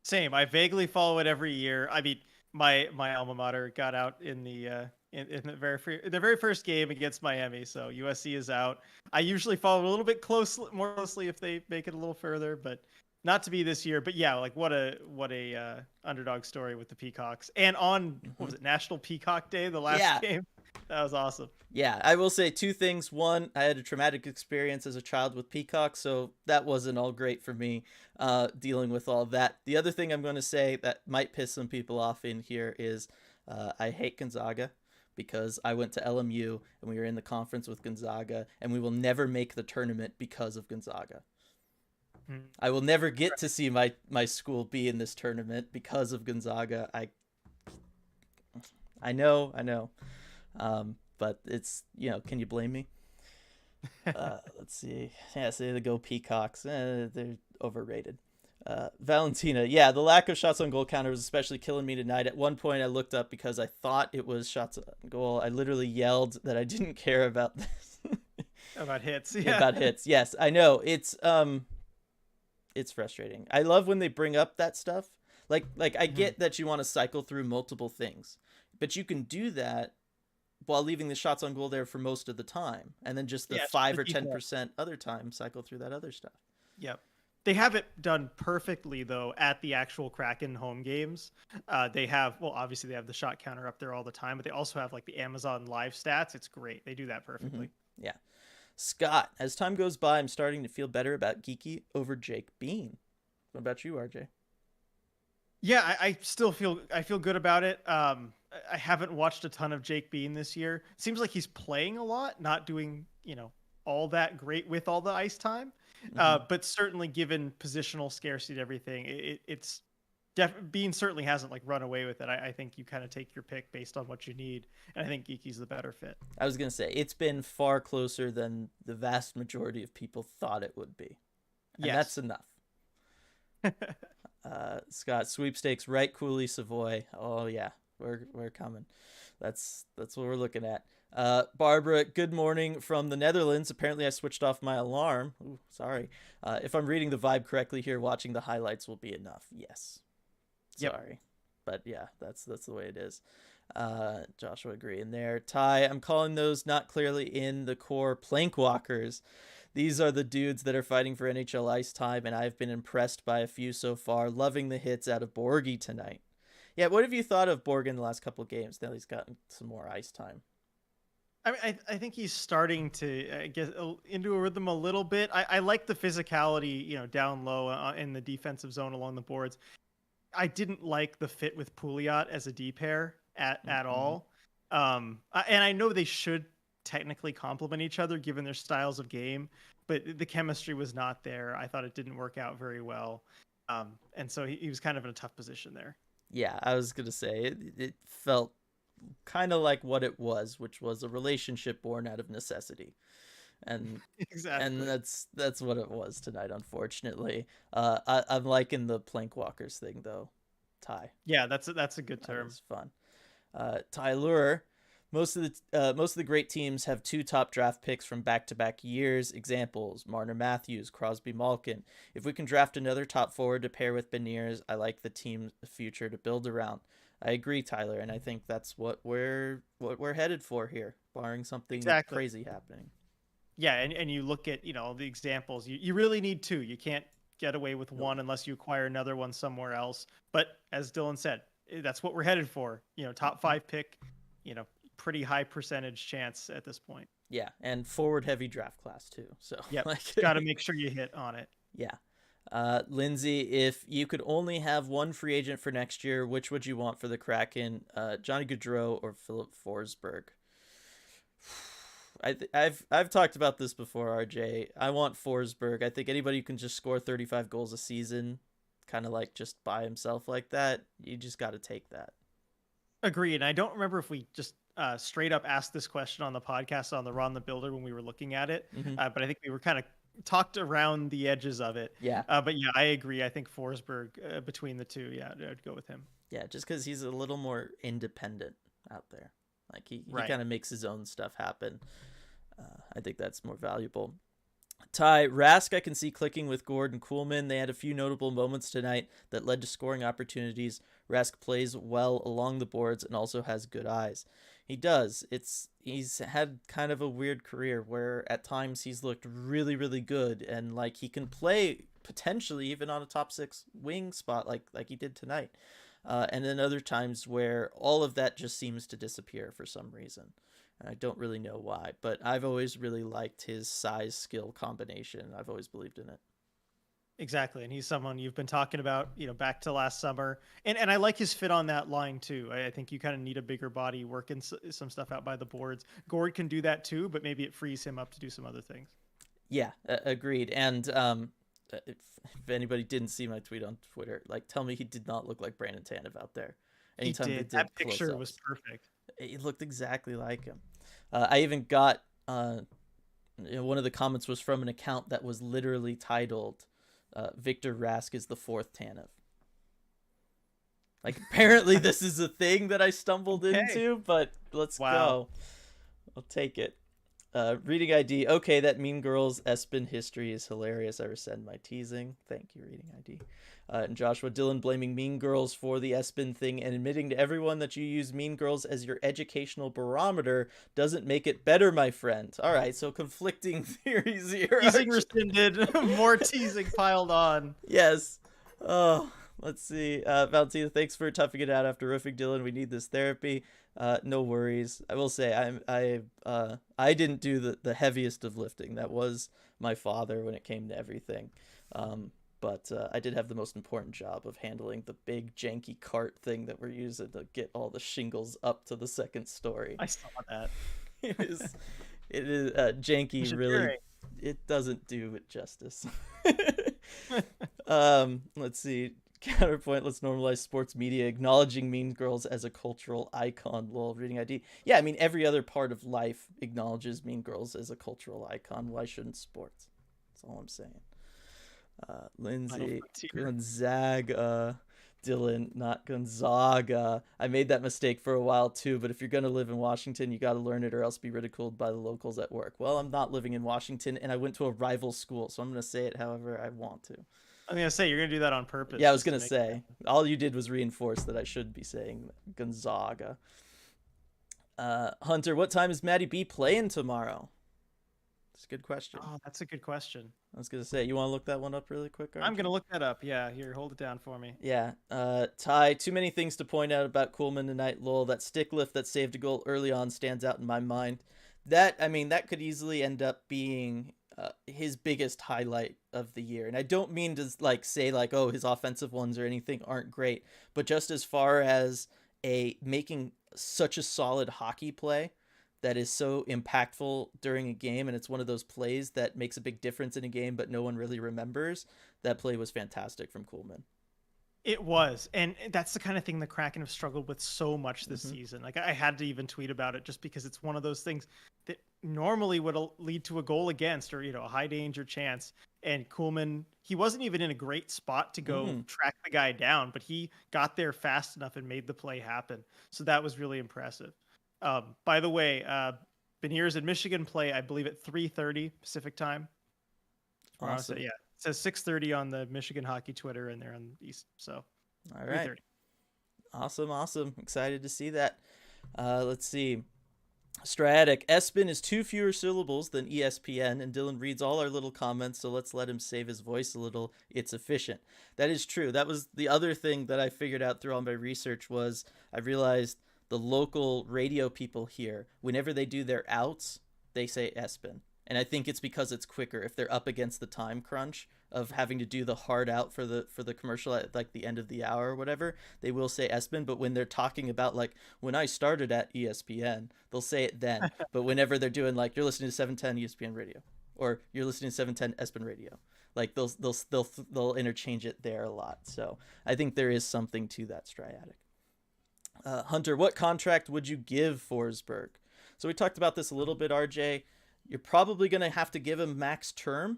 Same. I vaguely follow it every year. I mean, my alma mater got out in the very first game against Miami, so USC is out. I usually follow it a little bit more closely if they make it a little further, but not to be this year. But yeah, like what a underdog story with the Peacocks, and on what was it, National Peacock Day, the last game. That was awesome. Yeah, I will say 2 things. One, I had a traumatic experience as a child with peacocks, so that wasn't all great for me dealing with all that. The other thing I'm going to say that might piss some people off in here is I hate Gonzaga because I went to LMU and we were in the conference with Gonzaga, and we will never make the tournament because of Gonzaga. I will never get to see my school be in this tournament because of Gonzaga. I know. But it's, can you blame me? Let's see. Yeah, say the go Peacocks. They're overrated. Valentina, yeah, the lack of shots on goal counter was especially killing me tonight. At one point I looked up because I thought it was shots on goal. I literally yelled that I didn't care about this. About hits, yeah. About hits, yes. I know. It's frustrating. I love when they bring up that stuff. Like I get that you want to cycle through multiple things, but you can do that while leaving the shots on goal there for most of the time, and then just the 5 or 10% other time cycle through that other stuff. Yep. They have it done perfectly though at the actual Kraken home games. They have, well, obviously they have the shot counter up there all the time, but they also have like the Amazon live stats. It's great. They do that perfectly. Yeah. Scott, as time goes by, I'm starting to feel better about Geeky over Jake Bean. What about you, RJ? Yeah, I feel good about it. I haven't watched a ton of Jake Bean this year. Seems like he's playing a lot, not doing, all that great with all the ice time. Hmm. But certainly given positional scarcity and everything, it's Bean certainly hasn't like run away with it. I think you kind of take your pick based on what you need, and I think Geeky's the better fit. I was gonna say it's been far closer than the vast majority of people thought it would be, and that's Yes. enough. Scott, sweepstakes, right? Cooley, Savoy. Oh yeah, we're coming. That's what we're looking at. Barbara, good morning from the Netherlands. Apparently, I switched off my alarm. Ooh, sorry. If I'm reading the vibe correctly here, watching the highlights will be enough. Yes. Yep. Sorry, but yeah, that's the way it is. Joshua agreeing there. Ty, I'm calling those not clearly in the core plank walkers. These are the dudes that are fighting for NHL ice time, and I've been impressed by a few so far. Loving the hits out of Borgie tonight. Yeah, what have you thought of Borg in the last couple of games? Now he's gotten some more ice time. I mean, I think he's starting to get into a rhythm a little bit. I like the physicality, down low in the defensive zone along the boards. I didn't like the fit with Pouliot as a D pair at Mm-hmm. all. And I know they should technically complement each other given their styles of game, but the chemistry was not there. I thought it didn't work out very well. And so he was kind of in a tough position there. Yeah, I was gonna say it felt kind of like what it was, which was a relationship born out of necessity, and and Exactly. that's what it was tonight, unfortunately. I'm liking the plank walkers thing though. Ty, Yeah, that's a good that term. is fun. Tyler, most of the great teams have two top draft picks from back-to-back years. Examples: Marner Matthews, Crosby Malkin. If we can draft another top forward to pair with Beniers, I like the team's future to build around. I agree, Tyler, and I think that's what we're headed for here, barring something Exactly. crazy happening. Yeah, and you look at, the examples. You really need two. You can't get away with Nope. one unless you acquire another one somewhere else. But as Dylan said, that's what we're headed for. Top Mhm. 5 pick, you know, pretty high percentage chance at this point. Yeah, and forward heavy draft class too. So Yep. Got to like, make sure you hit on it. yeah. Lindsay, if you could only have one free agent for next year, which would you want for the Kraken? Johnny Gaudreau or Philip Forsberg? I've talked about this before, RJ. I want Forsberg. I think anybody who can just score 35 goals a season, kind of like just by himself like that, you just got to take that. Agreed. And I don't remember if we just straight up asked this question on the podcast on the Ron the Builder when we were looking at it, Hmm. but I think we were kind of talked around the edges of it. Yeah, But yeah, I agree. I think Forsberg between the two, yeah, I'd go with him. yeah, just because he's a little more independent out there. Like he Right. kind of makes his own stuff happen. I think that's more valuable. Ty Rask, I can see clicking with Gordon Kuhlman. They had a few notable moments tonight that led to scoring opportunities. Rask plays well along the boards and also has good eyes. He does. He's had kind of a weird career where at times he's looked really really good and like he can play potentially even on a top 6 wing spot like he did tonight. And then other times where all of that just seems to disappear for some reason. And I don't really know why, but I've always really liked his size skill combination. I've always believed in it. Exactly. And he's someone you've been talking about, back to last summer. And I like his fit on that line too. I think you kind of need a bigger body working some stuff out by the boards. Gord can do that too, but maybe it frees him up to do some other things. Yeah, agreed. And if anybody didn't see my tweet on Twitter, like tell me he did not look like Brandon Tanev out there. He Anytime they did. That did close picture was ups, perfect. he looked exactly like him. I even got one of the comments was from an account that was literally titled "Victor Rask is the fourth Tanev." Like apparently this is a thing that I stumbled Okay. into, but let's Wow. go. I'll take it. Reading ID. Okay, that Mean Girls Espen history is hilarious. I rescind my teasing. Thank you, Reading ID. And Joshua Dillon blaming Mean Girls for the Espen thing and admitting to everyone that you use Mean Girls as your educational barometer doesn't make it better, my friend. All right, so conflicting theories here. Teasing rescinded. More teasing piled on. Yes. Oh, let's see. Valentina, thanks for toughing it out after roofing Dylan. We need this therapy. No worries. I will say I didn't do the heaviest of lifting. That was my father when it came to everything. but I did have the most important job of handling the big janky cart thing that we're using to get all the shingles up to the second story. I saw that. It is, it is janky. Really, Engineering. it doesn't do it justice. Let's see. Counterpoint. Let's normalize sports media acknowledging Mean Girls as a cultural icon. Lol. Reading ID. Yeah, I mean every other part of life acknowledges Mean Girls as a cultural icon. Why shouldn't sports? That's all I'm saying. Lindsay Gonzaga, Dylan, not Gonzaga. I made that mistake for a while too, but if you're gonna live in Washington, you got to learn it or else be ridiculed by the locals at work. Well, I'm not living in Washington, and I went to a rival school, so I'm gonna say it however I want to. I'm gonna say you're gonna do that on purpose. Yeah, I was gonna say all you did was reinforce that I should be saying Gonzaga. Hunter, what time is Maddie B playing tomorrow? It's a good question. Oh, that's a good question. I was gonna say, you want to look that one up really quick? I'm gonna look that up. Yeah, here, hold it down for me. Yeah. Ty, too many things to point out about Coolman tonight. Lol, that stick lift that saved a goal early on stands out in my mind. That could easily end up being his biggest highlight of the year. And I don't mean to say oh, his offensive ones or anything aren't great, but just as far as making such a solid hockey play that is so impactful during a game, and it's one of those plays that makes a big difference in a game but no one really remembers. That play was fantastic from Coolman. It was, and that's the kind of thing the Kraken have struggled with so much this season. Like, I had to even tweet about it just because it's one of those things that normally would lead to a goal against or a high danger chance. And Coolman, he wasn't even in a great spot to go track the guy down, but he got there fast enough and made the play happen. So that was really impressive. By the way, Beniers and Michigan play, I believe, at 3:30 Pacific time. Awesome. Yeah, it says 6:30 on the Michigan hockey Twitter, and they're on the East. So, all right. Awesome. Excited to see that. Let's see. Stratic. Espen is 2 fewer syllables than ESPN, and Dylan reads all our little comments, so let's let him save his voice a little. It's efficient. That is true. That was the other thing that I figured out through all my research was I realized the local radio people here, whenever they do their outs, they say Espen. And I think it's because it's quicker. If they're up against the time crunch of having to do the hard out for the commercial at the end of the hour or whatever, they will say Espen. But when they're talking about when I started at ESPN, they'll say it then. But whenever they're doing you're listening to 710 ESPN radio or you're listening to 710 Espen radio, they'll interchange it there a lot. So I think there is something to that Striatic. Hunter, what contract would you give Forsberg? So we talked about this a little bit, RJ. You're probably going to have to give him max term,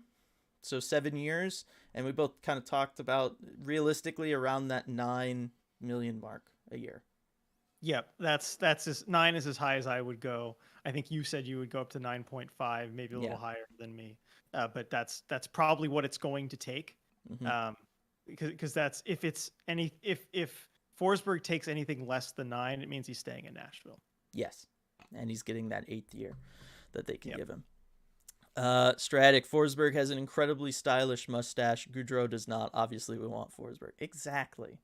so 7 years. And we both kind of talked about realistically around that 9 million mark a year. Yep, that's 9 is as high as I would go. I think you said you would go up to 9.5, maybe a little higher than me. But that's probably what it's going to take. Because that's if Forsberg takes anything less than 9, it means he's staying in Nashville. Yes, and he's getting that 8th year that they can give him. Stratic, Forsberg has an incredibly stylish mustache. Goudreau does not. Obviously, we want Forsberg. Exactly.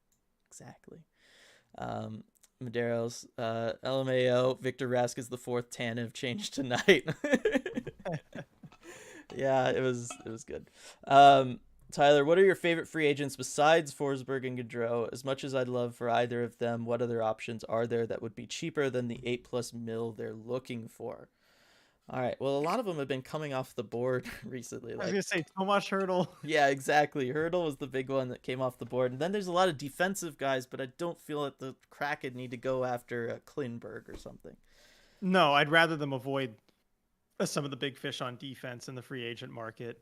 Medeiros, LMAO, Victor Rask is the 4th Tanev change tonight. Yeah, it was good. Tyler, what are your favorite free agents besides Forsberg and Gaudreau? As much as I'd love for either of them, what other options are there that would be cheaper than the 8+ mil they're looking for? All right. Well, a lot of them have been coming off the board recently. I was going to say Tomas Hertl. Yeah, exactly. Hertl was the big one that came off the board. And then there's a lot of defensive guys, but I don't feel that the Kraken need to go after Klingberg or something. No, I'd rather them avoid some of the big fish on defense in the free agent market.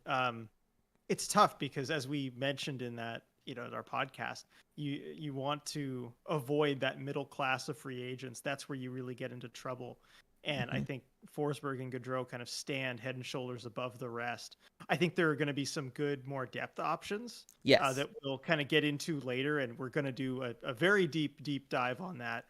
It's tough because, as we mentioned in that, in our podcast, you want to avoid that middle class of free agents. That's where you really get into trouble. And I think Forsberg and Gaudreau kind of stand head and shoulders above the rest. I think there are going to be some good, more depth options that we'll kind of get into later. And we're going to do a very deep dive on that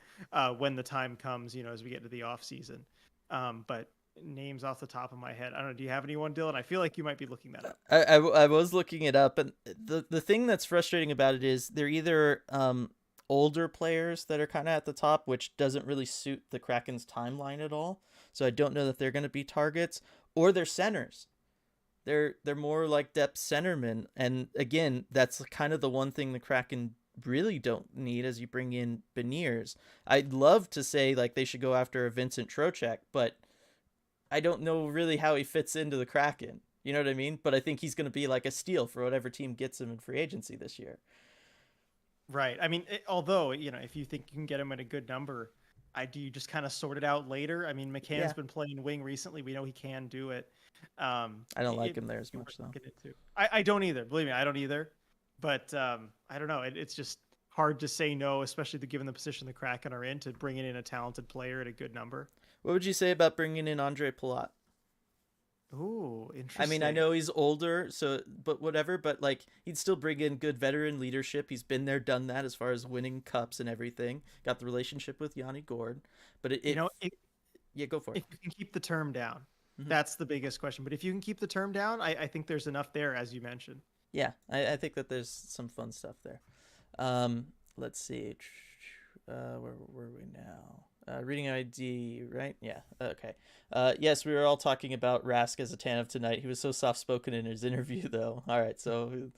when the time comes, as we get to the off season. But names off the top of my head, I don't know. Do you have anyone, Dylan? I feel like you might be looking that up. I was looking it up. And the thing that's frustrating about it is they're either older players that are kind of at the top, which doesn't really suit the Kraken's timeline at all. So I don't know that they're going to be targets, or they're centers. They're more like depth centermen, and again, that's kind of the one thing the Kraken really don't need as you bring in Beniers. I'd love to say like they should go after a Vincent Trocheck, but I don't know really how he fits into the Kraken. You know what I mean? But I think he's going to be like a steal for whatever team gets him in free agency this year. Right. I mean, although, if you think you can get him at a good number, do you just kind of sort it out later? I mean, McCann's Yeah, been playing wing recently. We know he can do it. I don't like him there as You much were though. looking into. I don't either. Believe me, I don't either. But I don't know. It's just hard to say no, especially given the position the Kraken are in, to bringing in a talented player at a good number. What would you say about bringing in Andre Palat? Ooh, I mean, I interesting. know he's older, so but whatever. But like, he'd still bring in good veteran leadership. He's been there, done that, as far as winning cups and everything. Got the relationship with Yanni Gord, but You know, yeah, go for it. if you can keep the term down, Hmm. that's the biggest question. But if you can keep the term down, I think there's enough there, as you mentioned. Yeah, I think that there's some fun stuff there. Let's see. Where were we now? Reading ID, right? Yeah. Okay. Yes, we were all talking about Rask as a Tanev tonight. He was so soft spoken in his interview, though. All right, so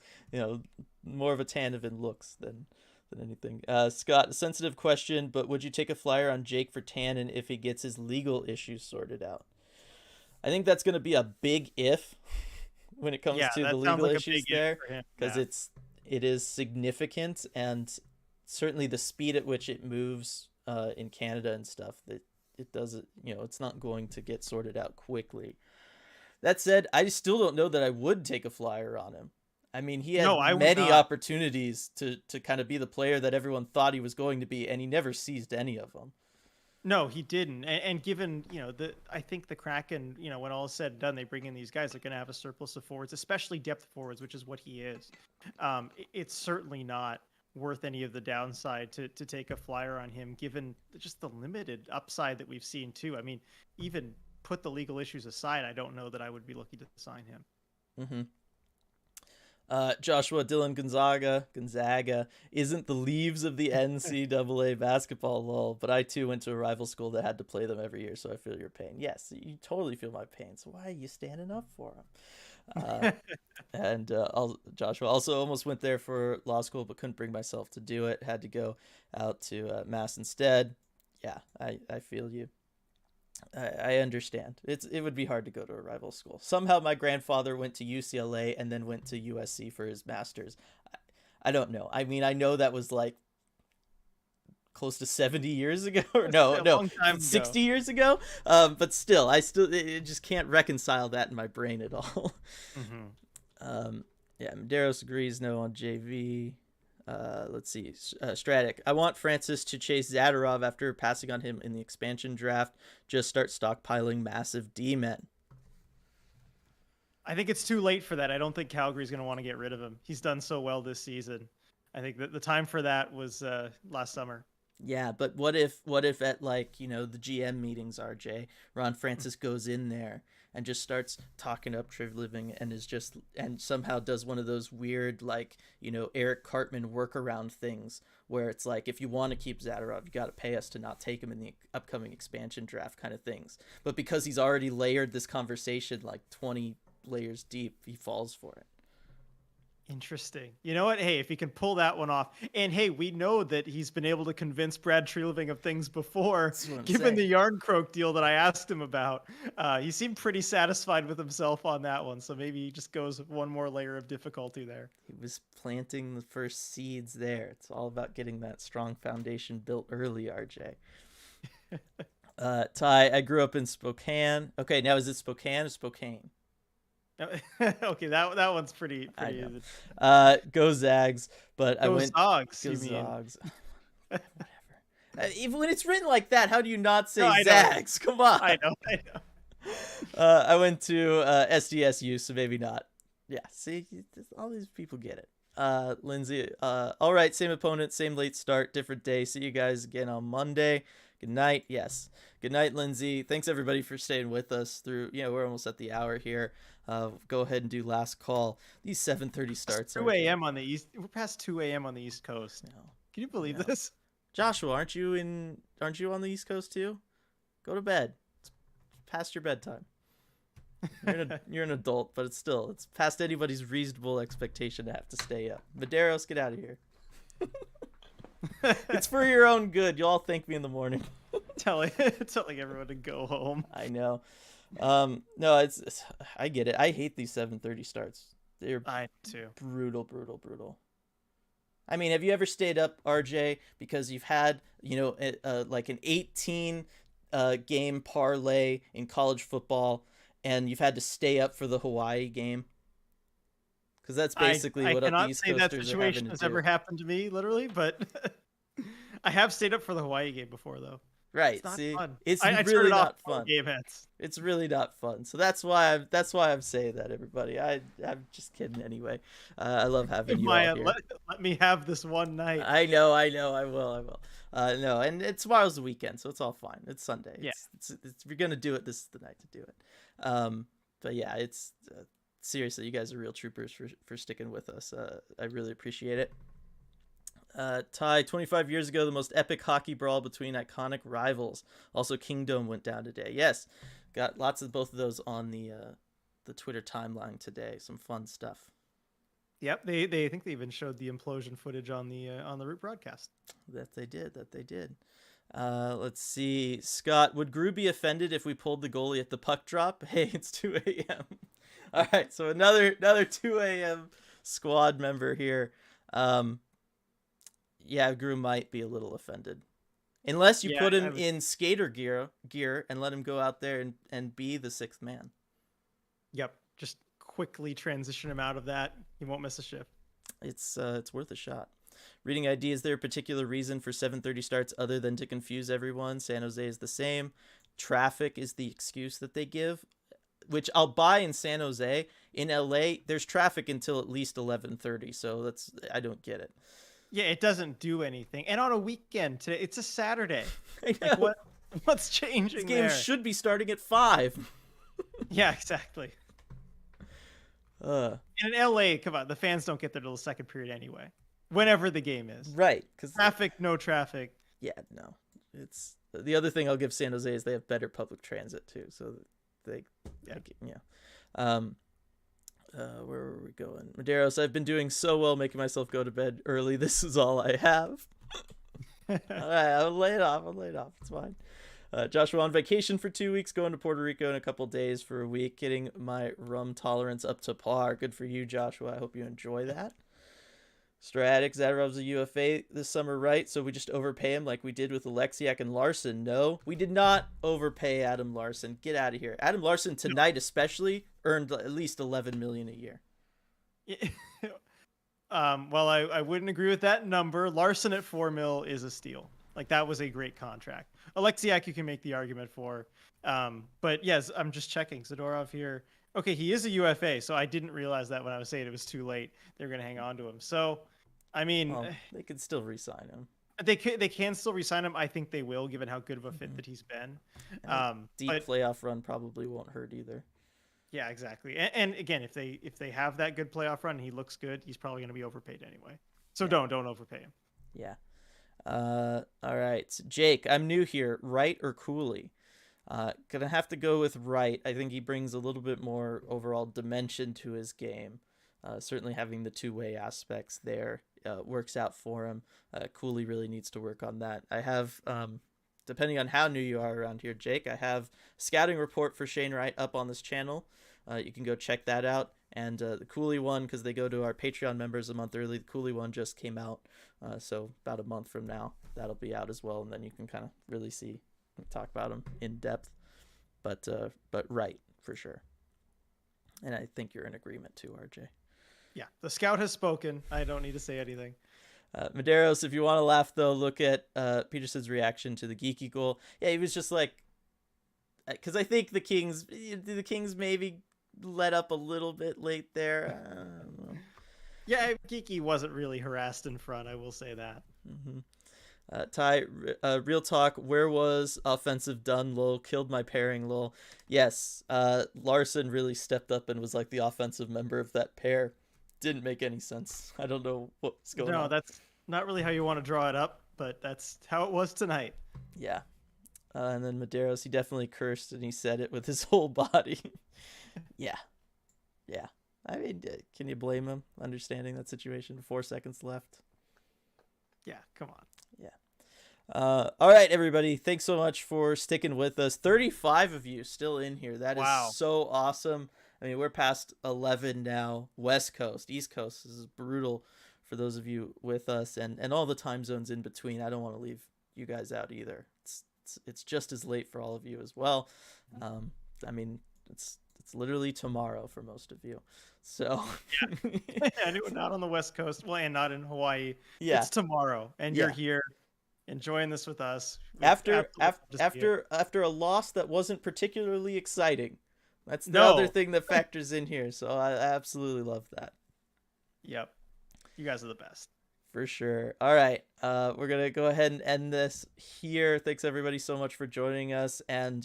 more of a Tanev in looks than anything. Scott, sensitive question, but would you take a flyer on Jake for Tannen if he gets his legal issues sorted out? I think that's going to be a big if when it comes Yeah, to the that sounds legal like a big issues if there, for him. because Yeah. it is significant, and certainly the speed at which it moves in Canada and stuff, that it doesn't, it's not going to get sorted out quickly. That said, I still don't know that I would take a flyer on him. I mean, he No, had I would many not. opportunities to kind of be the player that everyone thought he was going to be, and he never seized any of them. No, he didn't. And given, I think the Kraken, when all is said and done, they bring in these guys, they're going to have a surplus of forwards, especially depth forwards, which is what he is. It's certainly not worth any of the downside to take a flyer on him, given just the limited upside that we've seen too. I mean, even put the legal issues aside, I don't know that I would be looking to sign him. Mm-hmm. Joshua Dylan Gonzaga isn't the leaves of the NCAA basketball lull, but I too went to a rival school that had to play them every year, so I feel your pain. Yes, you totally feel my pain. So why are you standing up for them? And Joshua also almost went there for law school, but couldn't bring myself to do it. Had to go out to Mass instead. Yeah, I feel you. I understand. It would be hard to go to a rival school. Somehow my grandfather went to UCLA and then went to USC for his master's. I don't know. I mean, I know that was like close to 70 years ago, or no, A no, long time ago. 60 years ago. But still, I just can't reconcile that in my brain at all. Hmm. Yeah, Medeiros agrees no on JV. Let's see. Stratic. I want Francis to chase Zadorov after passing on him in the expansion draft. Just start stockpiling massive D-men. I think it's too late for that. I don't think Calgary's going to want to get rid of him. He's done so well this season. I think that the time for that was last summer. Yeah, but what if at like, the GM meetings, RJ, Ron Francis goes in there and just starts talking up Triv Living and and somehow does one of those weird like, Eric Cartman workaround things where it's like, if you want to keep Zadorov, you got to pay us to not take him in the upcoming expansion draft kind of things. But because he's already layered this conversation like 20 layers deep, he falls for it. Interesting. You know what? Hey, if he can pull that one off, and hey, we know that he's been able to convince Brad Treliving of things before, That's what I'm given saying. the Yarn Croak deal that I asked him about. He seemed pretty satisfied with himself on that one, so maybe he just goes one more layer of difficulty there. He was planting the first seeds there. It's all about getting that strong foundation built early, RJ. Ty, I grew up in Spokane. Okay, now is it Spokane or Spokane? Okay, that one's pretty I pretty know. easy. Go Zags, but I Go went Zogs, go you mean? Zogs. Whatever. Even when it's written like that, how do you not No, say I know, Zags? Come on. I know, I know. I went to SDSU, so maybe not. Yeah, see, all these people get it. Lindsay, all right, same opponent, same late start, different day. See you guys again on Monday. Good night. Yes. Good night, Lindsay. Thanks everybody for staying with us through. We're almost at the hour here. Go ahead and do last call. These 7:30 starts. 2 a.m. on the east. We're past 2 a.m. on the East Coast. No, Can you believe no. this? Joshua, aren't you on the East Coast too? Go to bed. It's past your bedtime. You're an adult, but it's past anybody's reasonable expectation to have to stay up. Medeiros, get out of here. It's for your own good. You'll all thank me in the morning. telling everyone to go home. I know. No, it's I get it. I hate these 7:30 starts. They're I too. brutal, brutal, brutal. I mean, have you ever stayed up, RJ, because you've had, like an 18 game parlay in college football, and you've had to stay up for the Hawaii game? Because that's basically what the East Coasters are having to do. I cannot say that situation has ever happened to me, literally, but I have stayed up for the Hawaii game before, though. Right. It's not See, fun. it's I really not fun. fun. Game ends. It's really not fun. So that's why I'm saying that, everybody. I'm just kidding anyway. I love having you all here. Let me have this one night. I know. I will. No, and tomorrow's the weekend, so it's all fine. It's Sunday. Yeah. It's if you're gonna do it, this is the night to do it. But yeah, it's seriously, you guys are real troopers for sticking with us. I really appreciate it. Ty, 25 years ago, the most epic hockey brawl between iconic rivals. Also, Kingdom went down today. Yes, got lots of both of those on the Twitter timeline today. Some fun stuff. Yep, they think they even showed the implosion footage on the Root broadcast. That they did. Let's see. Scott, would Gru be offended if we pulled the goalie at the puck drop? Hey, it's 2 a.m. All right, so another 2 a.m. squad member here. Yeah, Gru might be a little offended. Unless you put him in skater gear and let him go out there and be the sixth man. Yep, just quickly transition him out of that. He won't miss a shift. It's worth a shot. Reading ID, is there a particular reason for 7:30 starts other than to confuse everyone? San Jose is the same. Traffic is the excuse that they give, which I'll buy in San Jose. In LA, there's traffic until at least 11:30, so I don't get it. Yeah, it doesn't do anything. And on a weekend today, it's a Saturday. I know. Like what's changing? This game should be starting at 5. Yeah, exactly. And in LA, come on, the fans don't get there till the second period anyway. Whenever the game is. Right. Traffic, no traffic. Yeah, no. It's the other thing I'll give San Jose is they have better public transit too. So they where were we going? Medeiros, I've been doing so well making myself go to bed early. This is all I have. All right, I'll lay it off. It's fine. Joshua, on vacation for 2 weeks, going to Puerto Rico in a couple days for a week, getting my rum tolerance up to par. Good for you, Joshua. I hope you enjoy that. Stratic, Zadarov's a UFA this summer, right? So we just overpay him like we did with Alexiak and Larson. No, we did not overpay Adam Larson. Get out of here. Adam Larson tonight especially earned at least $11 million a year. Well, I wouldn't agree with that number. Larson at $4 million is a steal. Like, that was a great contract. Alexiak you can make the argument for. But yes, I'm just checking. Zadorov here. Okay, he is a UFA, so I didn't realize that when I was saying it was too late. They were going to hang on to him. So, I mean, they could still re-sign him. They can still re-sign him. I think they will, given how good of a fit that he's been. Deep playoff run probably won't hurt either. Yeah, exactly. And again, if they have that good playoff run and he looks good, he's probably going to be overpaid anyway. So don't overpay him. Yeah. All right, so Jake, I'm new here. Wright or Cooley? Gonna have to go with Wright. I think he brings a little bit more overall dimension to his game. Certainly having the two-way aspects there works out for him. Cooley really needs to work on that. I have, depending on how new you are around here, Jake, I have scouting report for Shane Wright up on this channel. You can go check that out. And the Cooley one, because they go to our Patreon members a month early, the Cooley one just came out. So about a month from now, that'll be out as well. And then you can kind of really talk about them in depth. But Wright, for sure. And I think you're in agreement too, RJ. Yeah, the scout has spoken. I don't need to say anything. Medeiros, if you want to laugh, though, look at Peterson's reaction to the Geeky goal. Yeah, he was just like, because I think the Kings maybe let up a little bit late there. I don't know. Yeah, Geeky wasn't really harassed in front, I will say that. Mm-hmm. Ty, real talk, where was offensive done, lol? Killed my pairing, lol. Yes, Larson really stepped up and was like the offensive member of that pair. Didn't make any sense. I don't know what's going on. No, that's not really how you want to draw it up, but that's how it was tonight. Yeah. And then Medeiros, he definitely cursed and he said it with his whole body. Yeah. Yeah. I mean, can you blame him? Understanding that situation. 4 seconds left. Yeah, come on. Yeah. All right, everybody. Thanks so much for sticking with us. 35 of you still in here. That is Wow. so awesome. I mean, we're past 11 now. West Coast, East Coast. This is brutal for those of you with us, and all the time zones in between. I don't want to leave you guys out either. It's just as late for all of you as well. I mean, it's literally tomorrow for most of you. So Yeah. Anyone not on the West Coast, well, and not in Hawaii, yeah, it's tomorrow, and you're yeah. here enjoying this with us. We After absolutely love to see it. after a loss that wasn't particularly exciting. That's the other No. thing that factors in here. So I absolutely love that. Yep. You guys are the best. For sure. All right. We're going to go ahead and end this here. Thanks everybody so much for joining us. And,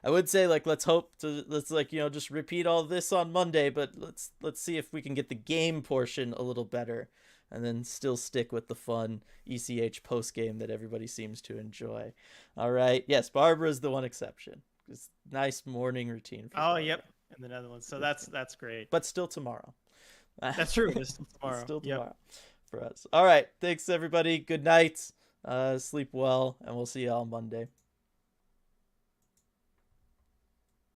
I would say let's just repeat all this on Monday, but let's see if we can get the game portion a little better and then still stick with the fun ECH post game that everybody seems to enjoy. All right. Yes, Barbara's the one exception. It's nice morning routine for Barbara. Yep. In the Netherlands. So that's great. But still tomorrow. That's true. It's still tomorrow. It's still tomorrow. Yep. For us. All right. Thanks, everybody. Good night. Sleep well, and we'll see you all Monday.